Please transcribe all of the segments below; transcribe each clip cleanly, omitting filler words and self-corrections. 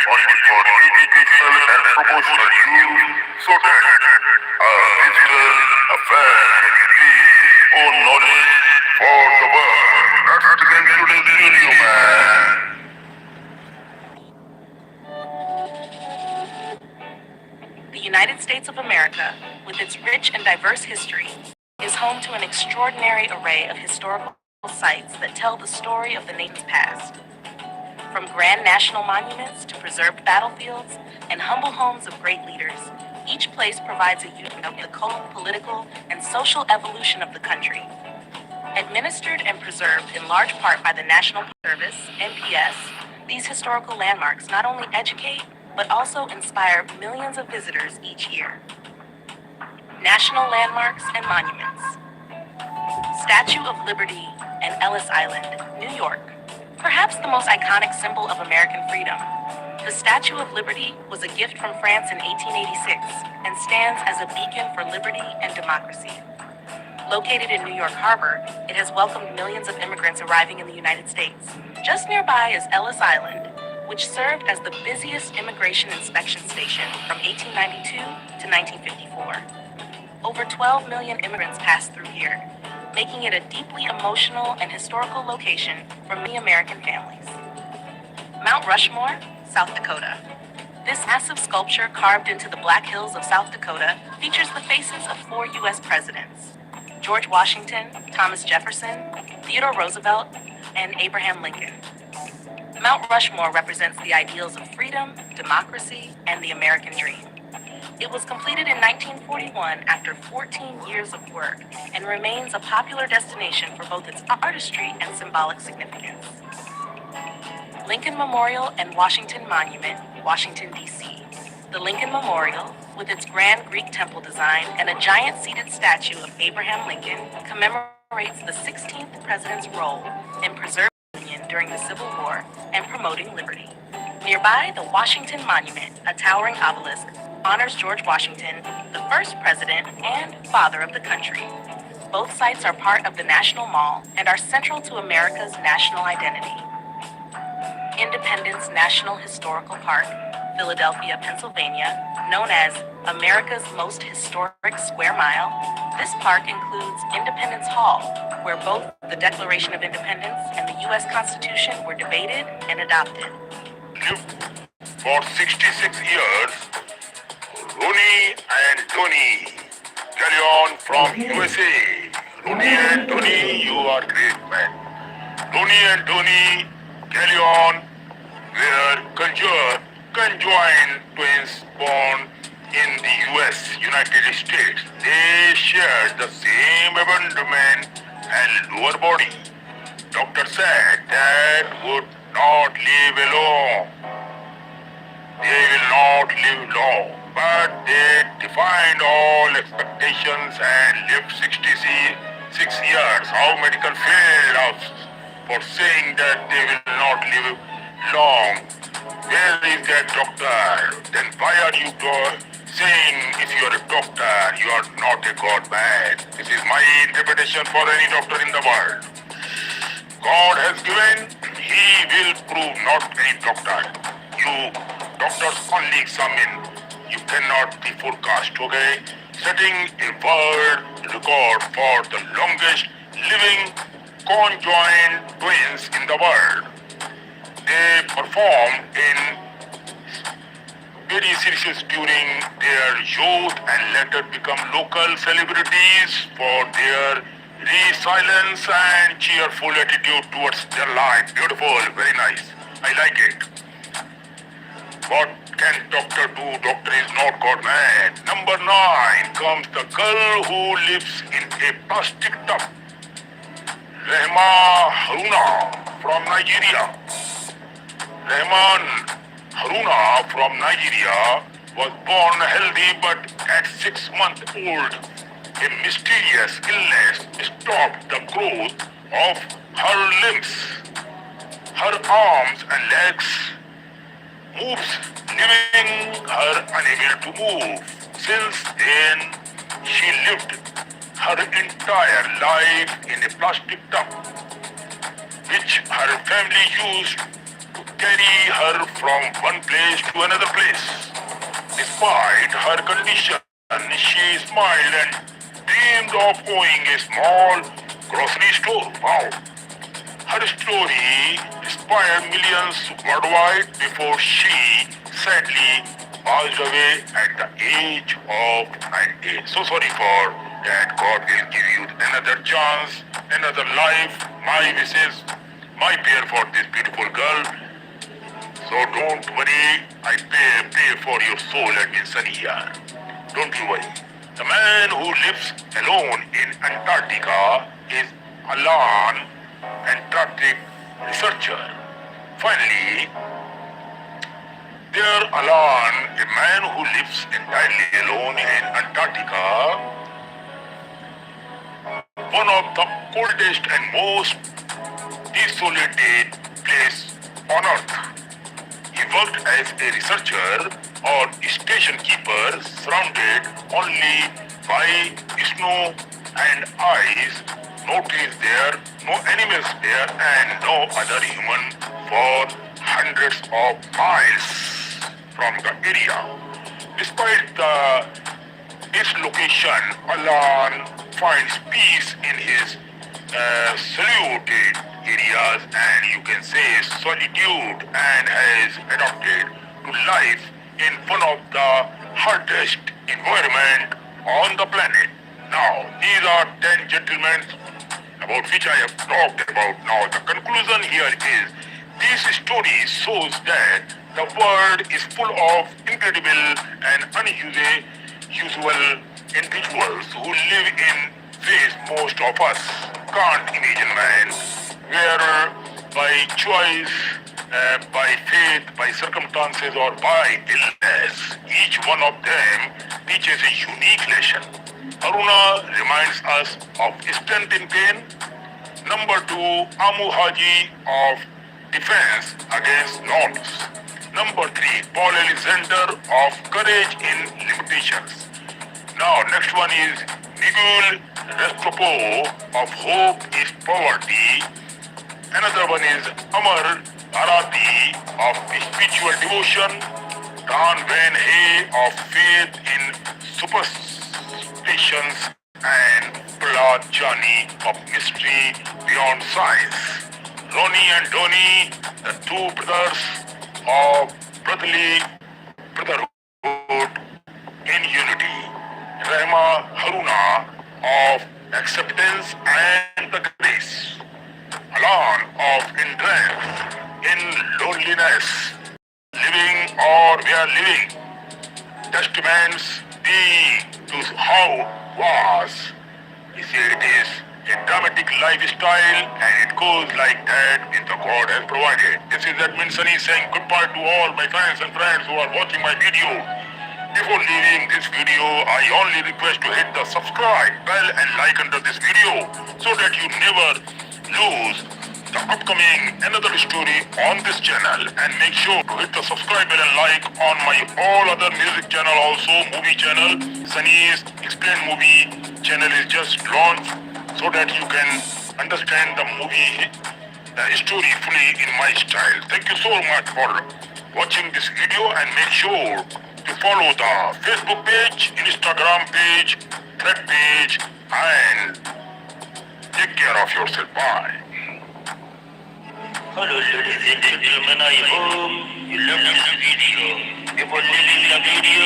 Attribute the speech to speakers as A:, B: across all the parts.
A: only for educational and promotional use, so that a visual, a fact, or knowledge for the world. That's the today's video, man.
B: The United States of America, with its rich and diverse history, is home to an extraordinary array of historical sites that tell the story of the nation's past. From grand national monuments to preserved battlefields and humble homes of great leaders, each place provides a unit of the political, and social evolution of the country. Administered and preserved in large part by the National Park Service, NPS, these historical landmarks not only educate, but also inspire millions of visitors each year. National Landmarks and Monuments. Statue of Liberty and Ellis Island, New York. Perhaps the most iconic symbol of American freedom, the Statue of Liberty was a gift from France in 1886 and stands as a beacon for liberty and democracy. Located in New York Harbor, it has welcomed millions of immigrants arriving in the United States. Just nearby is Ellis Island, which served as the busiest immigration inspection station from 1892 to 1954. Over 12 million immigrants passed through here, making it a deeply emotional and historical location for many American families. Mount Rushmore, South Dakota. This massive sculpture carved into the Black Hills of South Dakota features the faces of 4 U.S. presidents: George Washington, Thomas Jefferson, Theodore Roosevelt, and Abraham Lincoln. Mount Rushmore represents the ideals of freedom, democracy, and the American dream. It was completed in 1941 after 14 years of work and remains a popular destination for both its artistry and symbolic significance. Lincoln Memorial and Washington Monument, Washington, D.C. The Lincoln Memorial, with its grand Greek temple design and a giant seated statue of Abraham Lincoln, commemorates the 16th president's role in preserving the Union during the Civil War and promoting liberty. Nearby, the Washington Monument, a towering obelisk, honors George Washington, the first president and father of the country. Both sites are part of the National Mall and are central to America's national identity. Independence National Historical Park, Philadelphia, Pennsylvania, known as America's most historic square mile. This park includes Independence Hall, where both the Declaration of Independence and the U.S. Constitution were debated and adopted.
A: For 66 years, Rooney and Tony carry on from USA. Rooney and Tony, you are great, man. Rooney and Tony carry on were conjoined twins born in the US, United States. They shared the same abdomen and lower body. Doctor said that would not live alone. They will not live long, but they defied all expectations and lived 66 years. How medical failed us for saying that they will not live long. Where is that doctor? Then why are you saying if you are a doctor, you are not a God man? This is my interpretation for any doctor in the world. God has given, He will prove, not any doctor. You doctors only examine, you cannot be forecast, okay? Setting a world record for the longest living conjoined twins in the world. They performed in very serious during their youth and later become local celebrities for their resilience and cheerful attitude towards their life. Beautiful, very nice. I like it. What can doctor do? Doctor is not God man. Number 9 comes the girl who lives in a plastic tub. Rehma Haruna from Nigeria. Rehman Haruna from Nigeria was born healthy, but at 6 months old, a mysterious illness stopped the growth of her limbs. Her arms and legs moves, leaving her unable to move. Since then, she lived her entire life in a plastic tub, which her family used carry her from one place to another place. Despite her condition, she smiled and dreamed of owning a small grocery store. Wow. Her story inspired millions worldwide before she sadly passed away at the age of 90. So sorry for that. God will give you another chance, another life. My wishes, my prayer for this beautiful girl. So don't worry, I pray for your soul and in sunny here. Don't you worry. The man who lives alone in Antarctica is Alan, Antarctic researcher. Finally, there Alan, a man who lives entirely alone in Antarctica, one of the coldest and most desolated place on earth. He worked as a researcher or station keeper surrounded only by snow and ice. No trees there, no animals there, and no other human for hundreds of miles from the area. Despite its location, Alan finds peace in his secluded areas and you can say solitude and has adapted to life in one of the hardest environment on the planet. Now, these are 10 gentlemen about which I have talked about. Now, the conclusion here is this story shows that the world is full of incredible and unusual individuals who live in ways most of us can't imagine, man. Whether by choice, by faith, by circumstances, or by illness, each one of them teaches a unique lesson. Aruna reminds us of strength in pain. Number 2, Amu Haji of defense against loss. Number 3, Paul Alexander of courage in limitations. Now, next one is Miguel Restropo of hope is poverty. Another one is Amar Arati of spiritual devotion. Dan Van Hay of faith in superstitions. And Prahlad Jani of mystery beyond science. Ronnie and Donnie, the two brothers of brotherhood in unity. Rehma Haruna of acceptance and the grace. Alan of endurance in loneliness. Living or we are living. Testaments to how was. He said it is a dramatic lifestyle and it goes like that with the God has provided. This is Admin Sunny saying goodbye to all my fans and friends who are watching my video. Before leaving this video, I only request to hit the subscribe bell and like under this video so that you never lose the upcoming another story on this channel, and make sure to hit the subscribe bell and like on my all other music channel, also movie channel. Sunny's Explain Movie channel is just launched so that you can understand the movie story fully in my style. Thank you so much for watching this video and make sure to follow the Facebook page, Instagram page, Thread page, and take care of yourself. Bye.
C: Hello ladies and gentlemen, I hope you love this video. Before leaving the video,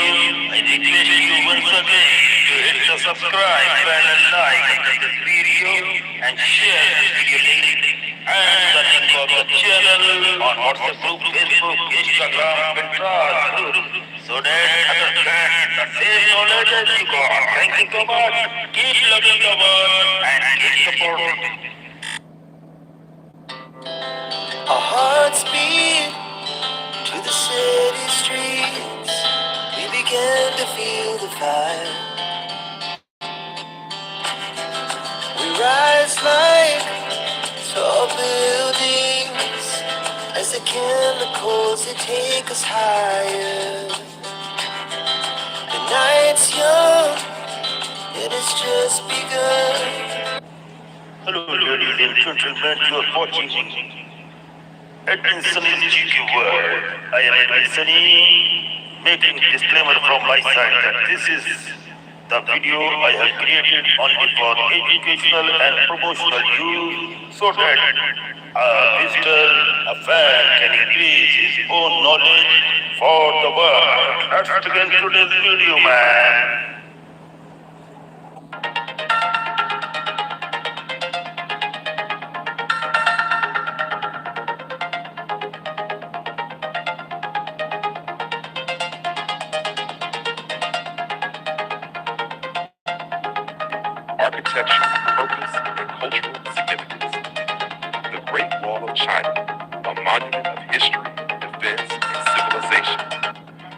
C: I request you once again to hit the subscribe bell and like under this video and share this video link and the link of the channel on WhatsApp group, Facebook, Instagram, Pinterest, so that others can the same knowledge as you got. Thank you so much. Keep loving the world and keep supporting.
D: Our hearts beat to the city streets. We began to feel the fire. We rise like tall buildings as the chemicals they take us higher. The night's young, it has just begun.
C: Hello ladies and gentlemen, you are watching Attention is cheeky word. I am listening, making disclaimer from my side that this is the video I have created only for educational and promotional use so that a visitor, a fan can increase his own knowledge for the world. Let's begin today's video, man.
A: Architecture, purpose, and cultural significance. The Great Wall of China, a monument of history, defense, and civilization.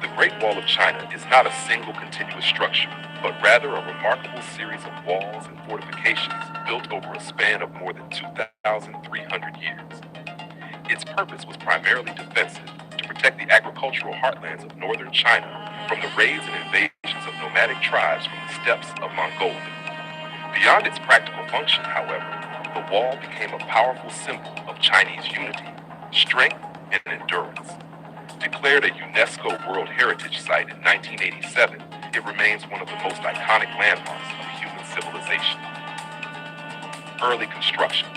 A: The Great Wall of China is not a single continuous structure, but rather a remarkable series of walls and fortifications built over a span of more than 2,300 years. Its purpose was primarily defensive, to protect the agricultural heartlands of northern China from the raids and invasions of nomadic tribes from the steppes of Mongolia. Beyond its practical function, however, the wall became a powerful symbol of Chinese unity, strength, and endurance. Declared a UNESCO World Heritage Site in 1987, it remains one of the most iconic landmarks of human civilization. Early construction,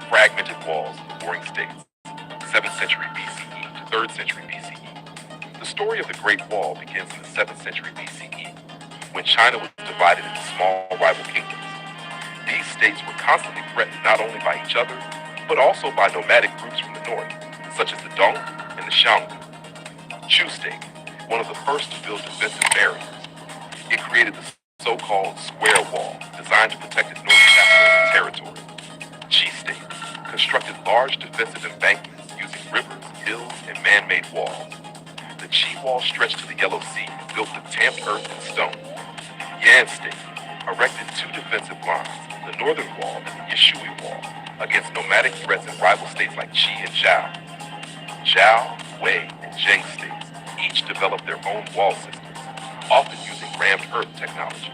A: fragmented walls of the warring states, 7th century BCE to 3rd century BCE. The story of the Great Wall begins in the 7th century BCE, when China was divided into small rival kingdoms. These states were constantly threatened not only by each other, but also by nomadic groups from the north, such as the Dong and the Xiongnu. Chu State, one of the first to build defensive barriers. It created the so-called Square Wall, designed to protect its northern capital and territory. Qi State constructed large defensive embankments using rivers, hills, and man-made walls. The Qi Wall stretched to the Yellow Sea, built with tamped earth and stone. Yan State erected two defensive lines, the Northern Wall and the Yishui Wall, against nomadic threats in rival states like Qi and Zhao. Zhao, Wei, and Zheng states each developed their own wall systems, often using rammed earth technology.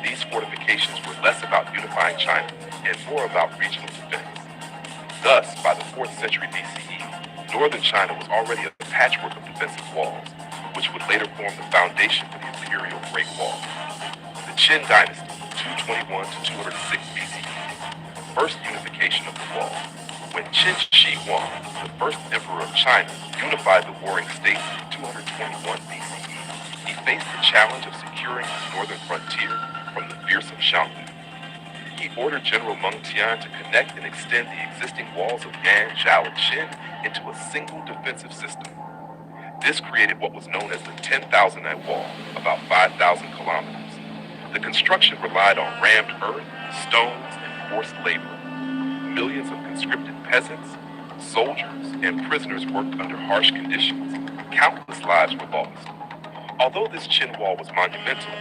A: These fortifications were less about unifying China and more about regional defense. Thus, by the 4th century BCE, northern China was already a patchwork of defensive walls, which would later form the foundation for the imperial Great Wall. The Qin Dynasty, 221 to 206 BCE, first unification of the wall. When Qin Shi Huang, the first emperor of China, unified the warring states in 221 BCE, he faced the challenge of securing his northern frontier from the fearsome Xiongnu. He ordered General Meng Tian to connect and extend the existing walls of Yan, Zhao, and Qin into a single defensive system. This created what was known as the 10,000-night wall, about 5,000 kilometers. The construction relied on rammed earth, stones, and forced labor. Millions of conscripted peasants, soldiers, and prisoners worked under harsh conditions. Countless lives were lost. Although this Qin wall was monumental,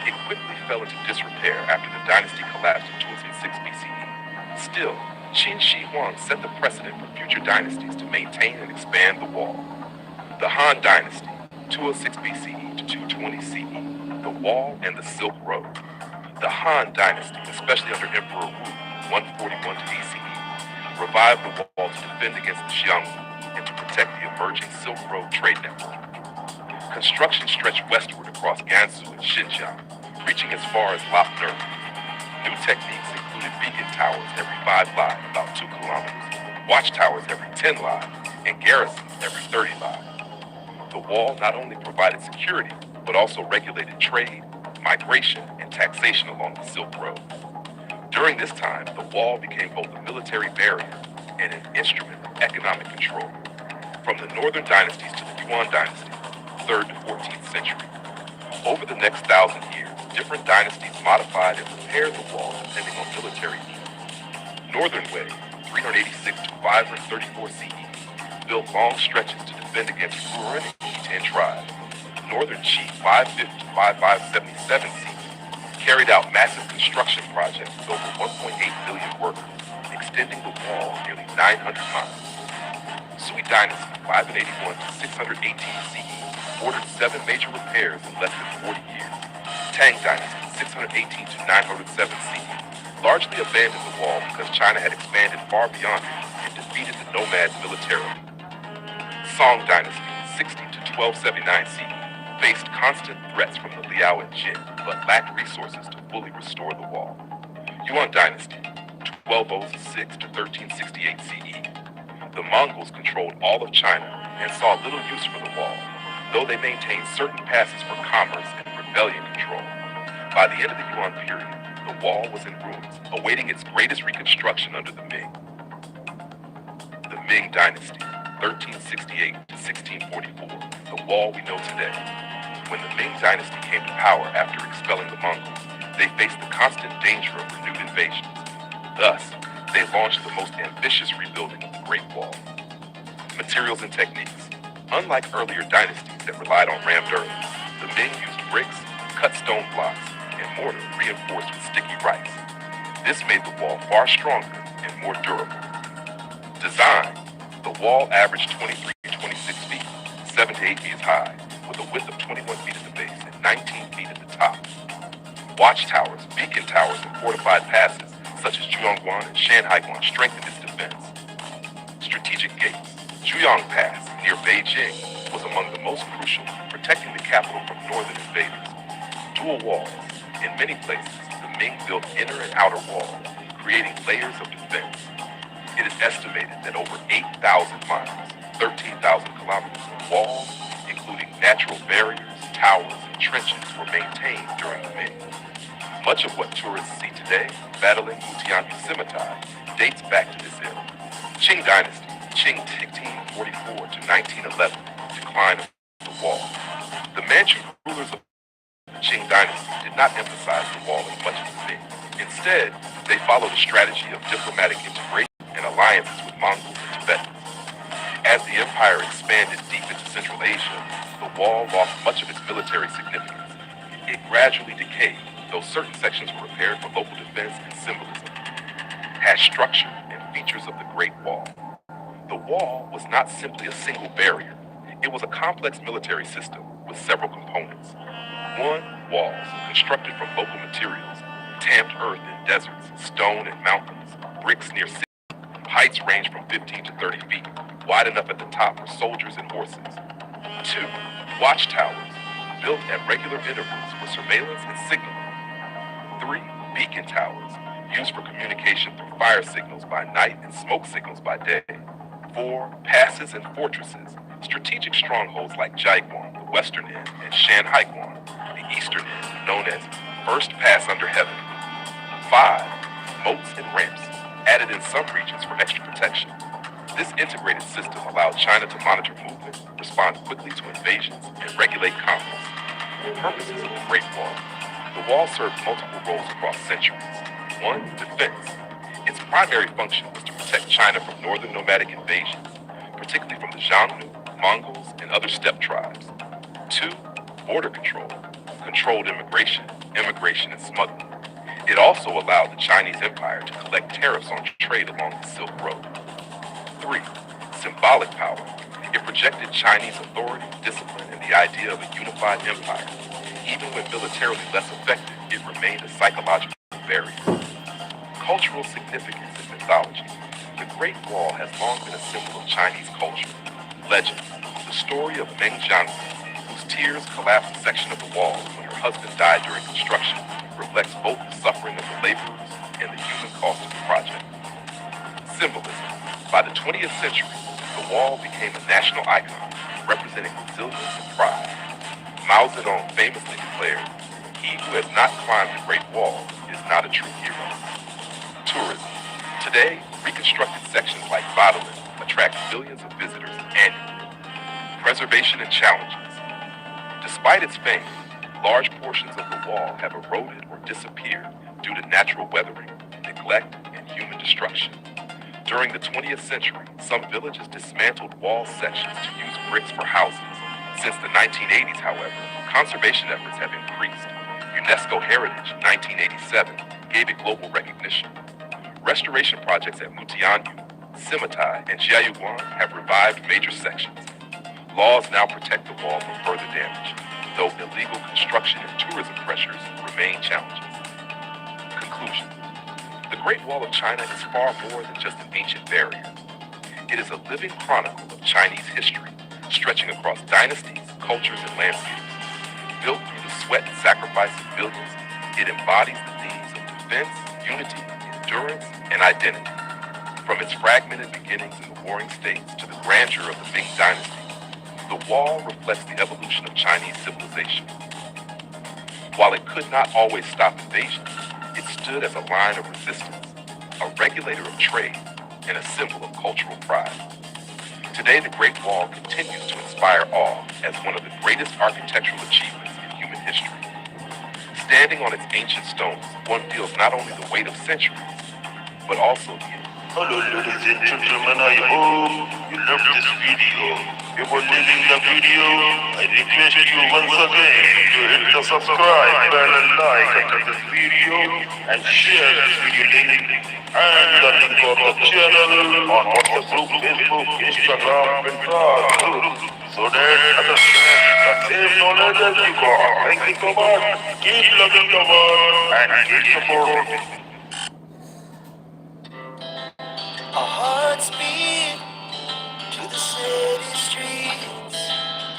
A: it quickly fell into disrepair after the dynasty collapsed in 206 BCE. Still, Qin Shi Huang set the precedent for future dynasties to maintain and expand the wall. The Han Dynasty, 206 BCE to 220 CE, the Wall and the Silk Road. The Han Dynasty, especially under Emperor Wu, 141 to BCE, revived the wall to defend against the Xiongnu and to protect the emerging Silk Road trade network. Construction stretched westward across Gansu and Xinjiang, reaching as far as Lop Nur. New techniques included beacon towers every 5 li, about 2 kilometers, watchtowers every 10 li, and garrisons every 30 li. The wall not only provided security, but also regulated trade, migration, and taxation along the Silk Road. During this time, the wall became both a military barrier and an instrument of economic control. From the northern dynasties to the Yuan dynasty, 3rd to 14th century. Over the next 1,000 years, different dynasties modified and repaired the wall depending on military needs. Northern Wei, 386 to 534 CE, built long stretches to defend against Ruren and Khitan tribes. Northern Qi, 550 to 5577 CE, carried out massive construction projects with over 1.8 billion workers, extending the wall nearly 900 miles. Sui Dynasty, 581 to 618 CE, ordered 7 major repairs in less than 40 years. Tang Dynasty, 618 to 907 CE, largely abandoned the wall because China had expanded far beyond it and defeated the nomads militarily. Song Dynasty, 60 to 1279 CE, faced constant threats from the Liao and Jin, but lacked resources to fully restore the wall. Yuan Dynasty, 1206 to 1368 CE. The Mongols controlled all of China and saw little use for the wall, though they maintained certain passes for commerce and rebellion control. By the end of the Yuan period, the wall was in ruins, awaiting its greatest reconstruction under the Ming. The Ming Dynasty, 1368 to 1644, the wall we know today. When the Ming Dynasty came to power after expelling the Mongols, they faced the constant danger of renewed invasions. Thus, they launched the most ambitious rebuilding of the Great Wall. Materials and techniques. Unlike earlier dynasties that relied on rammed earth, the Ming used bricks, cut stone blocks, and mortar reinforced with sticky rice. This made the wall far stronger and more durable. Design. The wall averaged 23 to 26 feet, 7 to 8 feet high, with a width of 21 feet at the base and 19 feet at the top. Watchtowers, beacon towers, and fortified passes, such as Zhuangguan and Shanhaiguan, strengthened its defense. Strategic gates. Zhuyang Pass, near Beijing, was among the most crucial, protecting the capital from northern invaders. Dual walls. In many places, the Ming built inner and outer walls, creating layers of defense. It is estimated that over 8,000 miles, 13,000 kilometers of walls, including natural barriers, towers, and trenches, were maintained during the Ming. Much of what tourists see today, battling Mutianyu scimitar, dates back to this era. Qing Dynasty, Qing 1644 to 1911, decline of the wall. The Manchu rulers of the Qing Dynasty did not emphasize the wall as much as the Ming. Instead, they followed a strategy of diplomatic integration and alliances with Mongols and Tibetans. As the empire expanded deep into Central Asia, the wall lost much of its military significance. It gradually decayed, though certain sections were repaired for local defense and symbolism. Has structure and features of the Great Wall. The wall was not simply a single barrier. It was a complex military system with several components. 1. Walls, constructed from local materials, tamped earth in deserts, stone in mountains, bricks near cities. Heights range from 15 to 30 feet, wide enough at the top for soldiers and horses. 2. Watchtowers, built at regular intervals for surveillance and signaling. 3. Beacon towers, used for communication through fire signals by night and smoke signals by day. 4. Passes and fortresses, strategic strongholds like Jaiguan, the western end, and Shanhaiguan, the eastern end, known as First Pass Under Heaven. 5. Moats and ramps, added in some regions for extra protection. This integrated system allowed China to monitor movement, respond quickly to invasions, and regulate commerce. Purposes of the Great Wall. The wall served multiple roles across centuries. 1. Defense. Its primary function was to protect China from northern nomadic invasions, particularly from the Xiongnu, Mongols, and other steppe tribes. 2. Border control. Controlled immigration, and smuggling. It also allowed the Chinese Empire to collect tariffs on trade along the Silk Road. 3. Symbolic power. It projected Chinese authority, discipline, and the idea of a unified empire. Even when militarily less effective, it remained a psychological barrier. Cultural significance and mythology. The Great Wall has long been a symbol of Chinese culture. Legend. The story of Meng Jiangu, whose tears collapsed a section of the wall when her husband died during construction, reflects both the suffering of the laborers and the human cost of the project. Symbolism. By the 20th century, the wall became a national icon, representing resilience and pride. Mao Zedong famously declared, "He who has not climbed the Great Wall is not a true hero." Tourism. Today, reconstructed sections like Badeland attract millions of visitors annually. Preservation and challenges. Despite its fame, large portions of the wall have eroded or disappeared due to natural weathering, neglect, and human destruction. During the 20th century, some villages dismantled wall sections to use bricks for houses. Since the 1980s, however, conservation efforts have increased. UNESCO Heritage 1987 gave it global recognition. Restoration projects at Mutianyu, Scimitar, and Jiayuguan have revived major sections. Laws now protect the wall from further damage, though illegal construction and tourism pressures remain challenges. Conclusion. The Great Wall of China is far more than just an ancient barrier. It is a living chronicle of Chinese history, stretching across dynasties, cultures, and landscapes. Built through the sweat and sacrifice of billions, it embodies the themes of defense, unity, endurance, and identity. From its fragmented beginnings in the warring states to the grandeur of the Ming Dynasty, the wall reflects the evolution of Chinese civilization. While it could not always stop invasion, it stood as a line of resistance, a regulator of trade, and a symbol of cultural pride. Today, the Great Wall continues to inspire awe as one of the greatest architectural achievements in human history. Standing on its ancient stones, one feels not only the weight of centuries, but also the
C: Hello ladies and gentlemen, I hope you loved this video. Before leaving the video, I request you once again to hit the subscribe button and like after this video and share this video link and the link of the channel on WhatsApp group, Facebook, Instagram, Pinterest so that others get the same knowledge as you got. Thank you so much. Keep loving the world and keep supporting.
D: Our hearts beat to the city streets.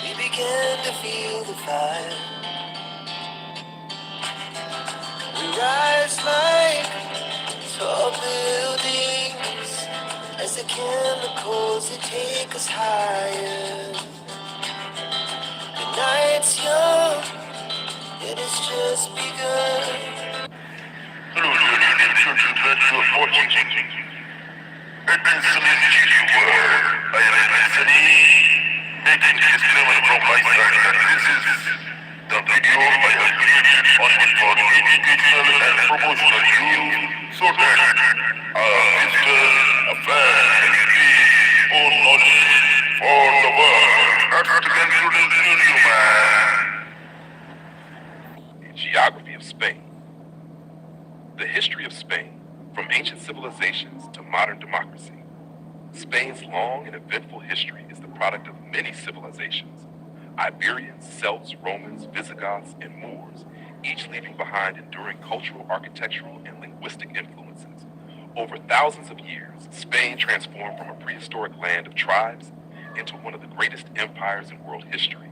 D: We began to feel the fire. We rise like tall buildings as the chemicals they take us higher. The night's young, it has just begun.
C: Hello ladies and gentlemen, you are watching Sunil world. I am Setty, making this disclaimer from my side that this is the video I have created only for educational and promotional use so that a visitor, a fan can gain more knowledge for the world. That's the concluding video, man.
A: geography of Spain. The history of Spain, from ancient civilizations to modern democracy. Spain's long and eventful history is the product of many civilizations. Iberians, Celts, Romans, Visigoths, and Moors, each leaving behind enduring cultural, architectural, and linguistic influences. Over thousands of years, Spain transformed from a prehistoric land of tribes into one of the greatest empires in world history.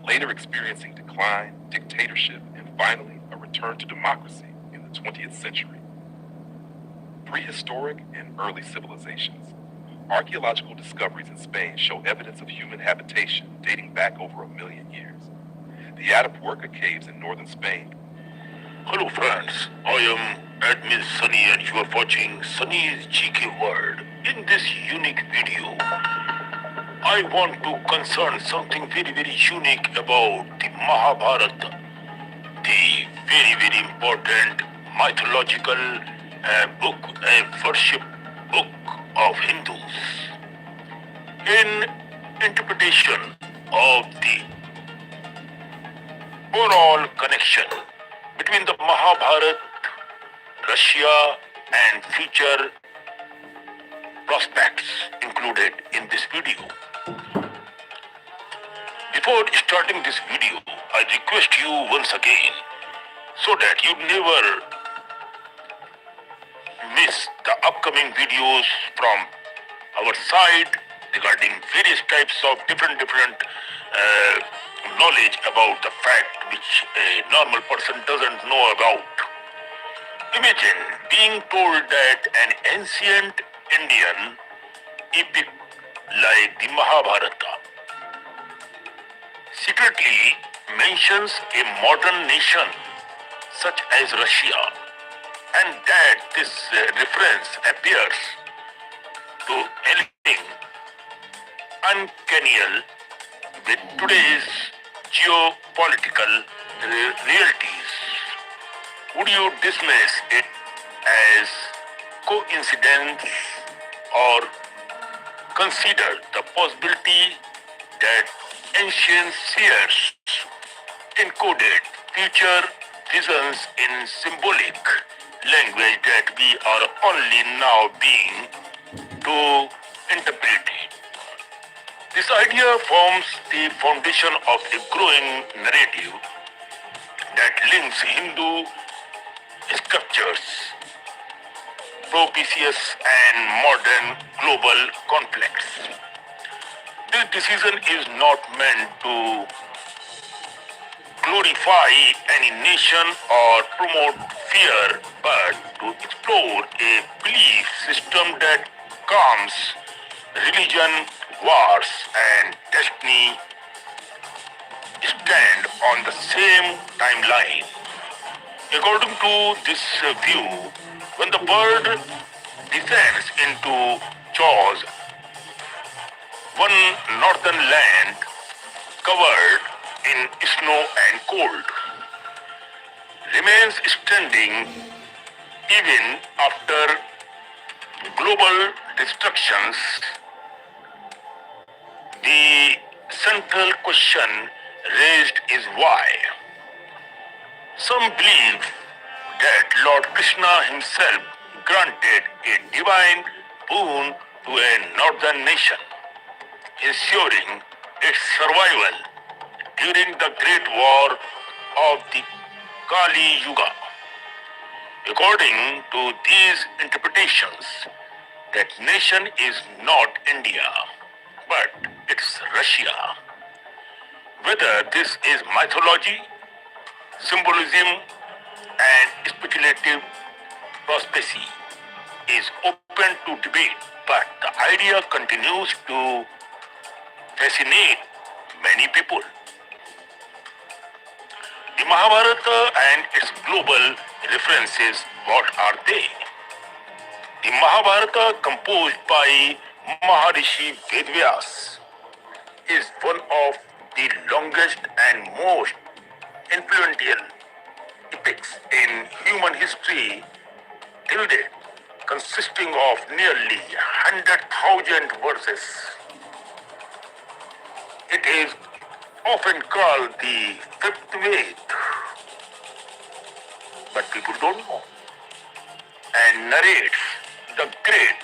A: Later experiencing decline, dictatorship, and finally a return to democracy in the 20th century. Prehistoric and early civilizations. Archaeological discoveries in Spain show evidence of human habitation dating back over 1 million years. The Atapuerca caves in northern Spain.
C: Hello friends, I am Admin Sunny and you are watching Sunny's GK World. In this unique video, I want to concern something very unique about the Mahabharata, the very important mythological book, worship book of Hindus. In interpretation of the overall connection between the Mahabharata, Russia, and future prospects included in this video. Before starting this video, I request you once again so that you never miss the upcoming videos from our side regarding various types of different knowledge about the fact which a normal person doesn't know about. Imagine being told that an ancient Indian epic like the Mahabharata secretly mentions a modern nation such as Russia, and that this reference appears to anything uncanny with today's geopolitical realities. Would you dismiss it as coincidence or consider the possibility that ancient seers encoded future visions in symbolic language that we are only now being to interpret? This idea forms the foundation of a growing narrative that links Hindu scriptures, propitious and modern global conflicts.
A: This decision is not meant to glorify any nation or promote fear, but to explore a belief system that calms religion, wars, and destiny stand on the same timeline. According to this view, when the bird descends into jaws, one northern land covered in snow and cold remains standing even after global destructions. The central question raised is why. Some believe that Lord Krishna himself granted a divine boon to a northern nation, ensuring its survival during the Great War of the Kali Yuga. According to these interpretations, that nation is not India, but it's Russia. Whether this is mythology, symbolism, and speculative prosperity is open to debate, but the idea continues to fascinate many people. The Mahabharata and its global references, what are they? The Mahabharata, composed by Maharishi Vedvyas, is one of the longest and most influential epics in human history till date, consisting of nearly 100,000 verses. It is often called the fifth Ved, but people don't know, and narrates the great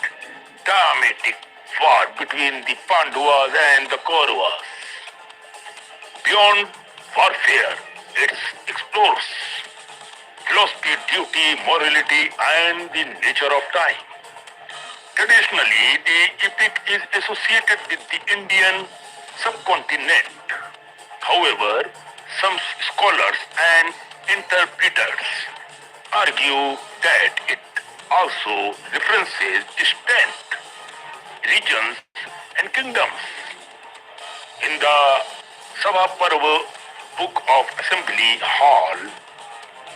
A: dramatic war between the Pandavas and the Kauravas. Beyond warfare, it explores philosophy, duty, morality, and the nature of time. Traditionally, the epic is associated with the Indian subcontinent. However, some scholars and interpreters argue that it also references distant regions and kingdoms. In the Sabha Parva Book of Assembly Hall,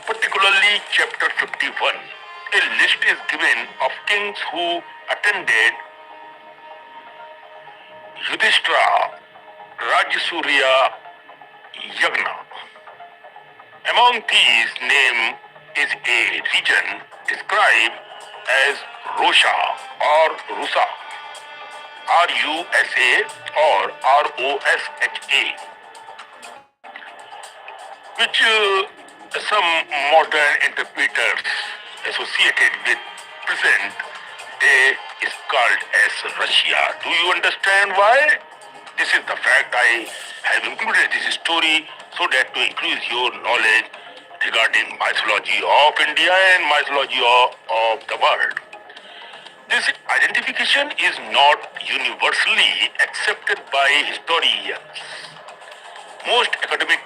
A: particularly chapter 51, a list is given of kings who attended Yudhishthira Rajasuria Yagna. Among these names is a region described as Rosha or Rusa, R-U-S-A or R-O-S-H-A, which some modern interpreters associated with present day is called as Russia. Do you understand why? This is the fact I have included this story so that to increase your knowledge regarding mythology of India and mythology of the world. This identification is not universally accepted by historians. Most academic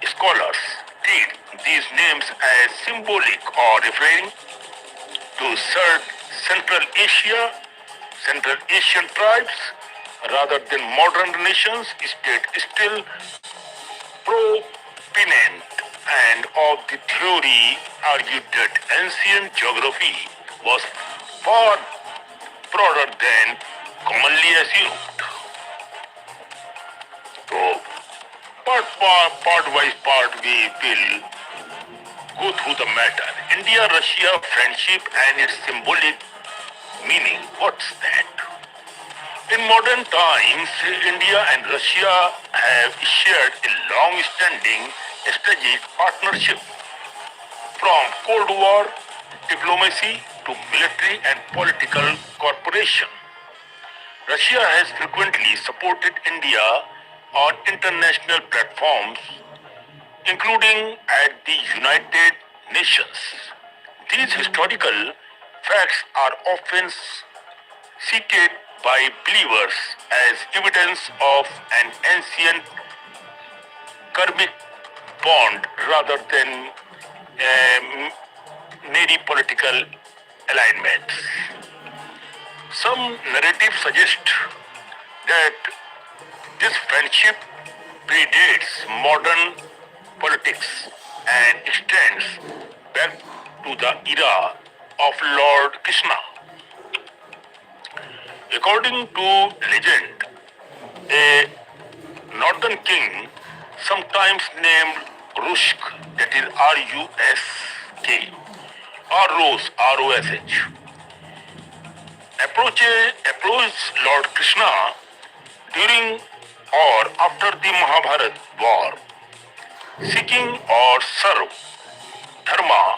A: scholars treat these names as symbolic or referring to Central Asian tribes rather than modern nations, state still proponent and of the theory argued that ancient geography was far broader than commonly assumed. So, part we will go through the matter. India-Russia friendship and its symbolic meaning. What's that? In modern times, India and Russia have shared a long-standing strategic partnership from Cold War diplomacy to military and political cooperation. Russia has frequently supported India on international platforms, including at the United Nations. These historical facts are often cited by believers as evidence of an ancient karmic bond rather than merely political alignments. Some narratives suggest that this friendship predates modern politics and extends back to the era of Lord Krishna. According to legend, a northern king, sometimes named Rushk, that is R-U-S-K, or Rose, R-O-S-H, approached Lord Krishna during or after the Mahabharat war, seeking or serve dharma.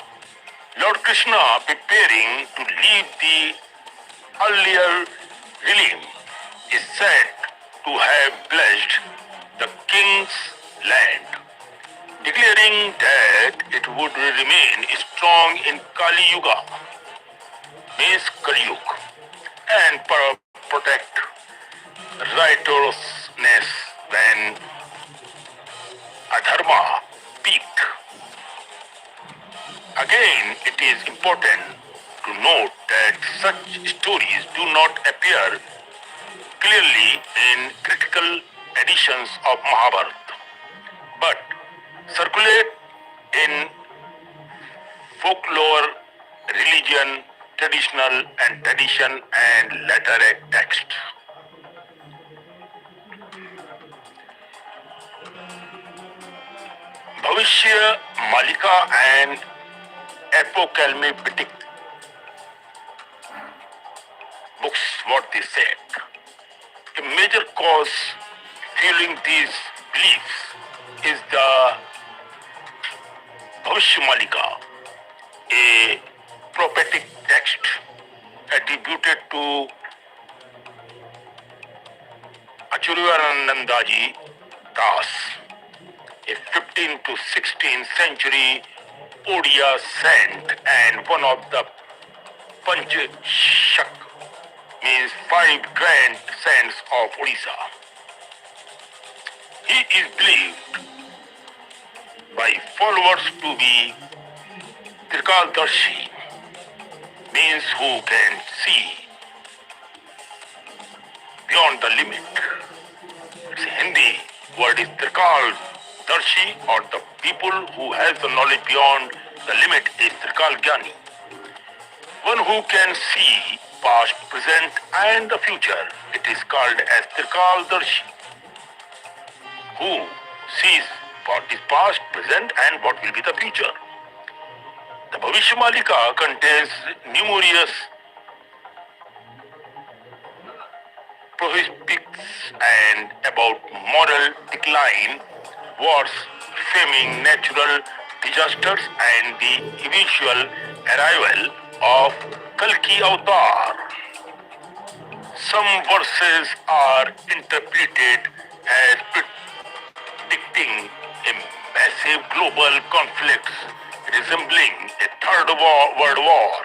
A: Lord Krishna, preparing to leave the earlier realm, is said to have blessed the king's land, declaring that it would remain strong in Kali Yuga, means Kali Yuga, and protect righteousness when adharma peaked. Again, it is important to note that such stories do not appear clearly in critical editions of Mahabharata, but circulate in folklore, religion, tradition and literary text. Bhavishya Malika and apocalyptic books, what they said. A major cause fueling these beliefs is the Bhavishya Malika, a prophetic text attributed to Acharyanandaji Das, a 15th to 16th century Odia saint and one of the Panchashak, means five grand saints of Odisha. He is believed by followers to be Trikaldarshi, means who can see beyond the limit. It's a Hindi word is Trikaldarshi, or the people who has the knowledge beyond the limit is Trikalgyani. One who can see past, present and the future. It is called as Trikaldarshi, who sees what is past, present and what will be the future. The Bhavishya Malika contains numerous prophetics and about moral decline, wars, famine, natural disasters and the eventual arrival of Kalki Avatar. Some verses are interpreted as predicting a massive global conflict resembling a world war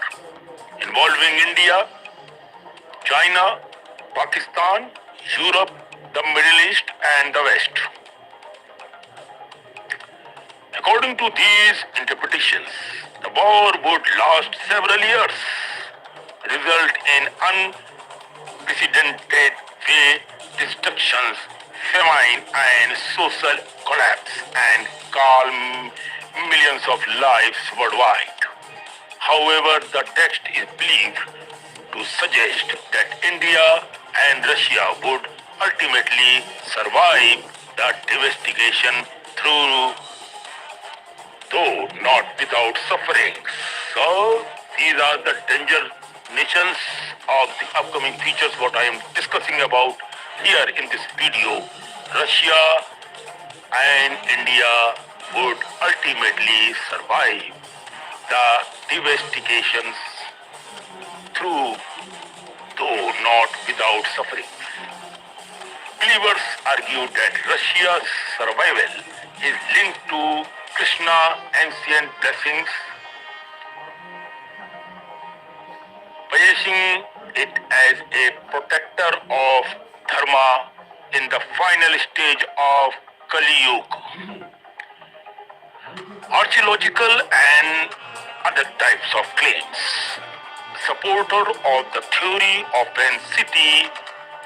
A: involving India, China, Pakistan, Europe, the Middle East and the West. According to these interpretations, the war would last several years, result in unprecedented destructions, famine and social collapse, and calm millions of lives worldwide. However, the text is believed to suggest that India and Russia would ultimately survive the devastation through, though not without suffering. So, these are the danger nations of the upcoming features what I am discussing about here in this video. Russia and India would ultimately survive the devastations through, though not without suffering. Believers argue that Russia's survival is linked to Krishna's ancient blessings, possessing it as a protector of dharma in the final stage of Kali Yuga. Archaeological and other types of claims. Supporter of the theory of an city,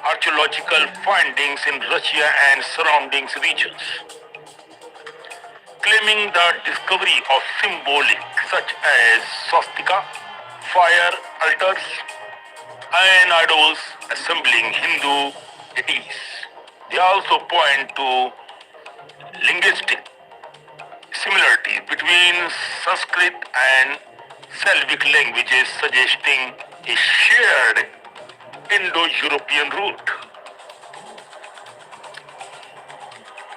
A: archaeological findings in Russia and surrounding regions, claiming the discovery of symbolic such as swastika, fire altars, and idols assembling Hindu deities. They also point to linguistic similarities between Sanskrit and Slavic languages, suggesting a shared Indo-European root.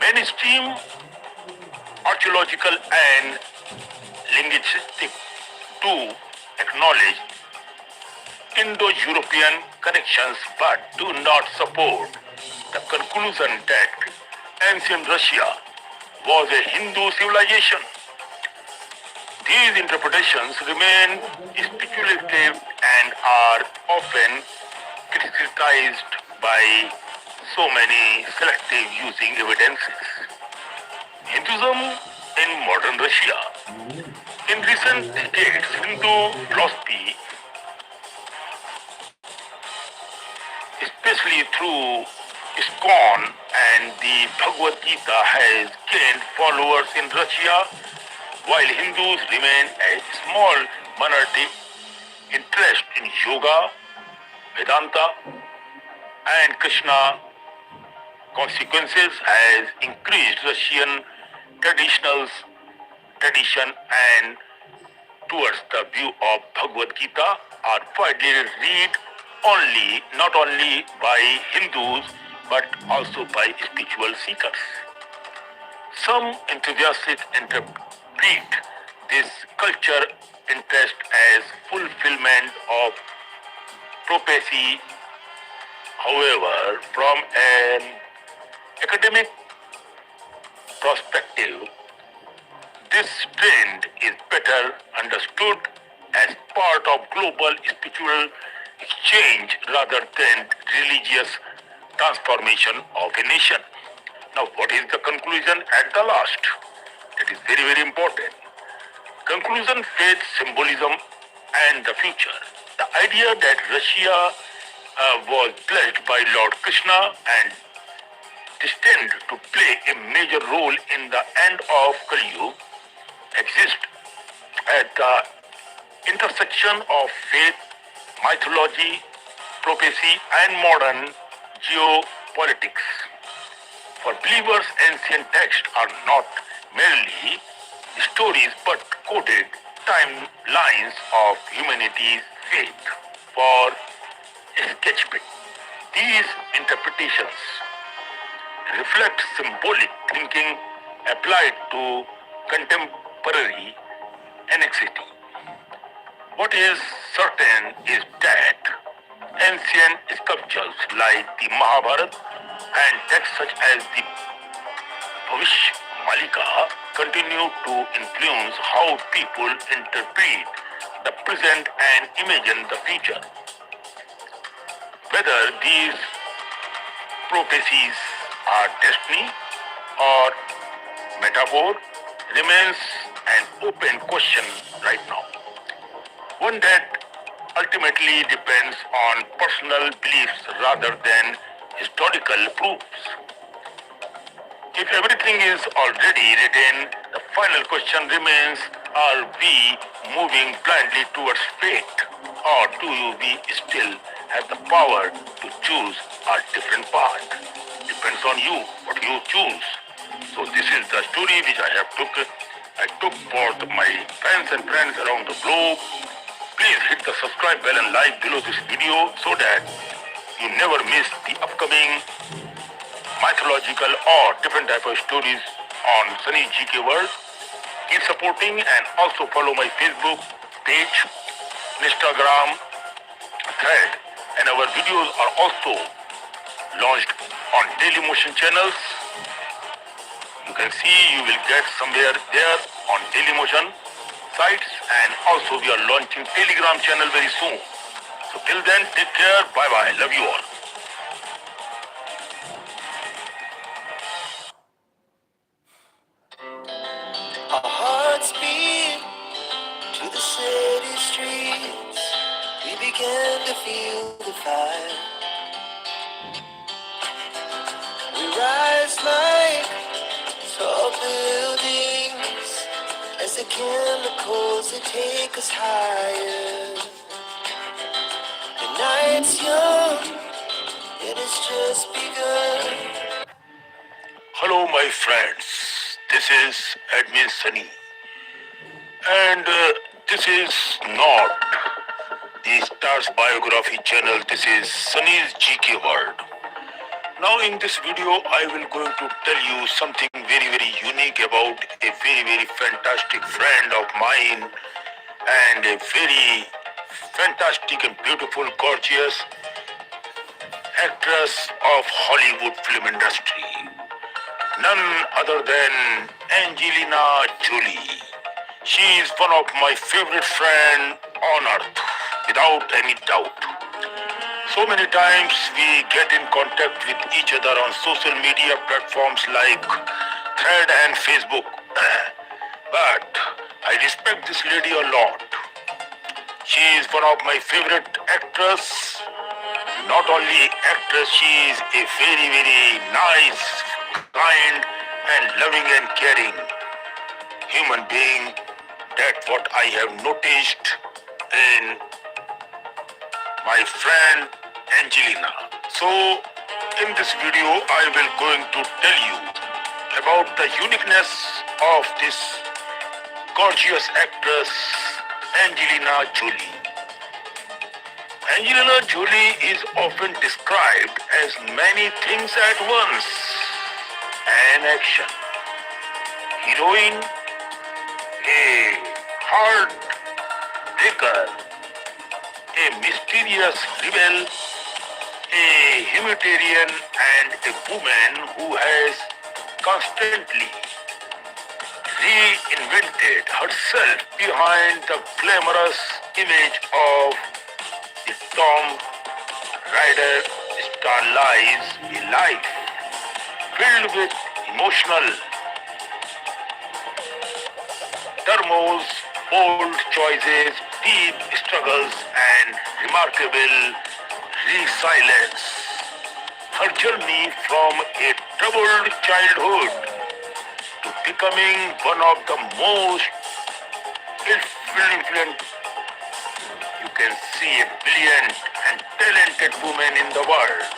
A: Mainstream archaeological and linguistic too acknowledge Indo-European connections but do not support the conclusion that ancient Russia was a Hindu civilization. These interpretations remain speculative and are often criticized by so many selective using evidences. Hinduism in modern Russia. In recent decades, Hindu philosophy, especially through ISKCON and the Bhagavad Gita, has gained followers in Russia, while Hindus remain a small minority. Interest in yoga, Vedanta, and Krishna consequences has increased Russian tradition and towards the view of Bhagavad Gita are widely read not only by Hindus but also by spiritual seekers. Some enthusiasts interpret this culture interest as fulfillment of prophecy. However, from an academic perspective, this trend is better understood as part of global spiritual exchange rather than religious transformation of a nation. Now, what is the conclusion at the last? It is very, very important. Conclusion, faith, symbolism, and the future. The idea that Russia was blessed by Lord Krishna and destined to play a major role in the end of Kali Yuga exists at the intersection of faith, mythology, prophecy, and modern geopolitics. For believers, ancient texts are not merely stories but coded timelines of humanity's faith. For sketchbook, these interpretations reflect symbolic thinking applied to contemporary anxiety. What is certain is that ancient sculptures like the Mahabharata and texts such as the Malika continue to influence how people interpret the present and imagine the future. Whether these prophecies are destiny or metaphor remains an open question right now. One that ultimately depends on personal beliefs rather than historical proofs. If everything is already written, the final question remains, are we moving blindly towards fate, or do we still have the power to choose a different path? Depends on you, what you choose. So this is the story which I took for my fans and friends around the globe. Please hit the subscribe bell and like below this video so that you never miss the upcoming mythological or different type of stories on Sunny GK World. Keep supporting and also follow my Facebook page, Instagram, thread, and our videos are also launched on Daily Motion channels. You can see you will get somewhere there on Daily Motion sites, and also we are launching Telegram channel very soon. So till then, take care. Bye bye. Love you all.
D: Our hearts beat to the city streets. We began to feel the fire. We rise like tall buildings as the chemicals that take us higher. The night's young, it has just begun.
A: Hello, my friends. This is Admin Sunny. And this is not the Stars Biography channel. This is Sunny's GK World. Now in this video, I will going to tell you something very, very unique about a very, very fantastic friend of mine and a very fantastic and beautiful, gorgeous actress of Hollywood film industry. None other than Angelina Jolie. She is one of my favorite friends on earth, without any doubt. So many times we get in contact with each other on social media platforms like Thread and Facebook. But I respect this lady a lot. She is one of my favorite actors. Not only actress, she is a very, very nice, kind and loving and caring human being. That's what I have noticed in my friend Angelina. So in this video I will going to tell you about the uniqueness of this gorgeous actress Angelina Jolie. Angelina Jolie is often described as many things at once. An action heroine, a heartbreaker, a mysterious rebel, a humanitarian, and a woman who has constantly reinvented herself behind the glamorous image of the Tom Rider star lies a life filled with emotional turmoils, bold choices, deep struggles, and remarkable resilience. Her journey from a troubled childhood to becoming one of the most influential, you can see, a brilliant and talented woman in the world,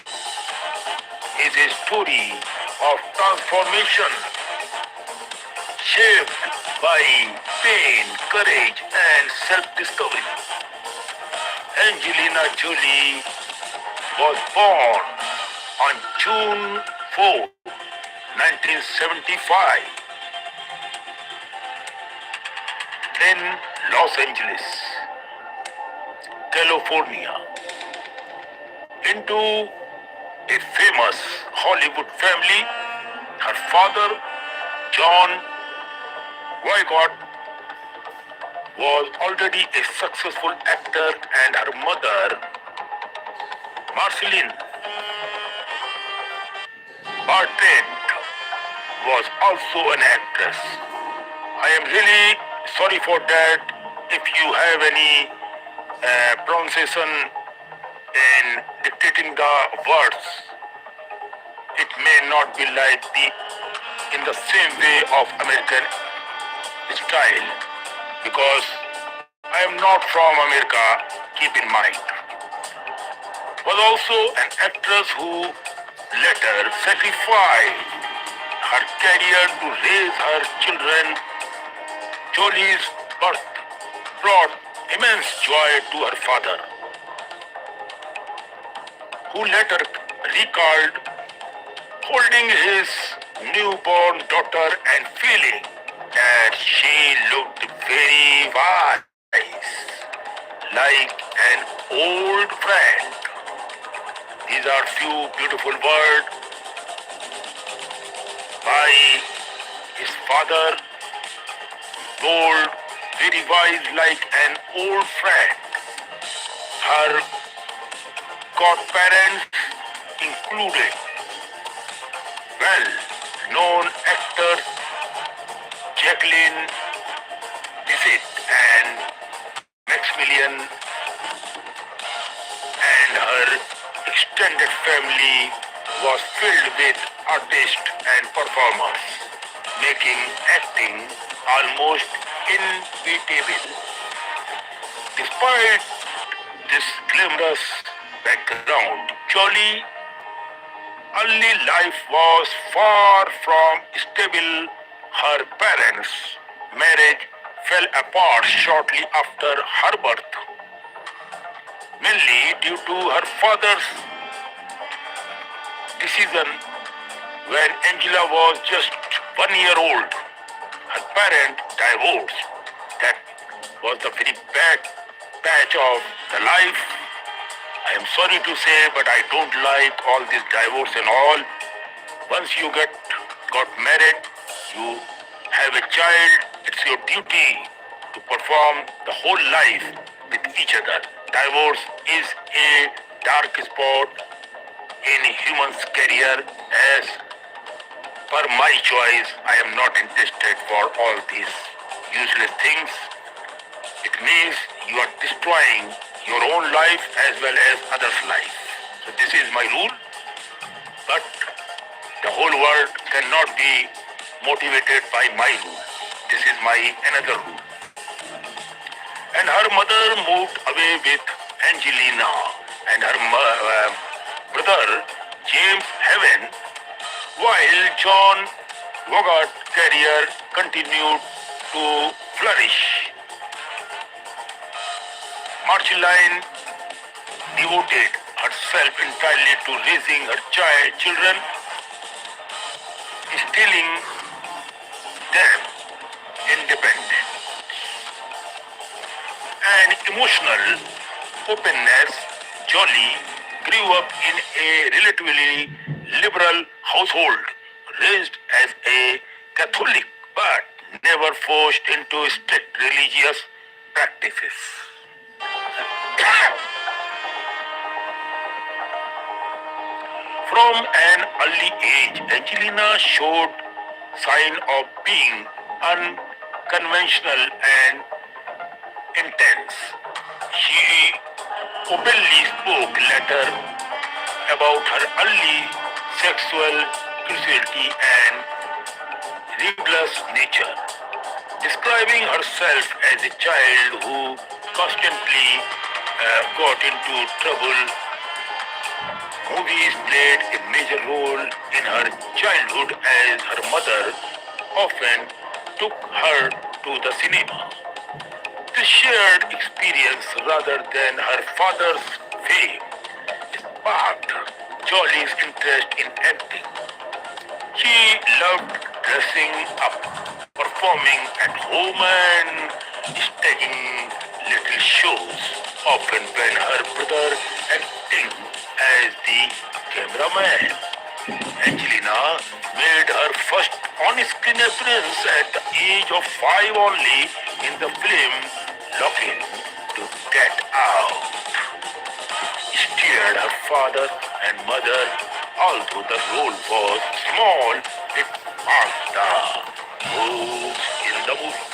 A: is a story of transformation shaped by pain, courage, and self-discovery. Angelina Jolie was born on June 4, 1975 in Los Angeles, California, into a famous Hollywood family. Her father, John Wycott, was already a successful actor, and her mother, Marceline Bartlett, was also an actress. I am really sorry for that. If you have any pronunciation in dictating the words, it may not be like in the same way of American style, because I am not from America, keep in mind. Was also an actress who later sacrificed her career to raise her children. Jolie's birth brought immense joy to her father, who later recalled holding his newborn daughter and feeling that she looked very wise, like an old friend. These are few beautiful words by his father, bold, very wise, like an old friend. Her godparents included well-known actors Jacqueline Bisset and Maximilian, and her extended family was filled with artists and performers, making acting almost inevitable. Despite this glamorous background, Jolie's early life was far from stable. Her parents' marriage fell apart shortly after her birth, mainly due to her father's decision when Angela was just 1 year old. Her parents divorced. That was the very bad patch of the life. I am sorry to say, but I don't like all this divorce and all. Once you got married, you have a child, it's your duty to perform the whole life with each other. Divorce is a dark spot in a human's career. As per my choice, I am not interested for all these useless things. It means you are destroying your own life as well as others' life. So this is my rule. But the whole world cannot be motivated by my rule. This is my another rule. And her mother moved away with Angelina, and her brother James Heaven, while John Hogarth's career continued to flourish. Marceline devoted herself entirely to raising her children, instilling them independent and emotional openness. Jolie grew up in a relatively liberal household, raised as a Catholic but never forced into strict religious practices. From an early age, Angelina showed signs of being unconventional and intense. She openly spoke later about her early sexual curiosity and rebellious nature, describing herself as a child who constantly got into trouble. Movies played a major role in her childhood as her mother often took her to the cinema. This shared experience rather than her father's fame sparked Jolie's interest in acting. She loved dressing up, performing at home and staging little shows, often when her brother acting as the cameraman. Angelina made her first on-screen appearance at the age of 5 only in the film Looking to Get Out. Steered her father and mother, although the role was small, it marked the moves in the movie.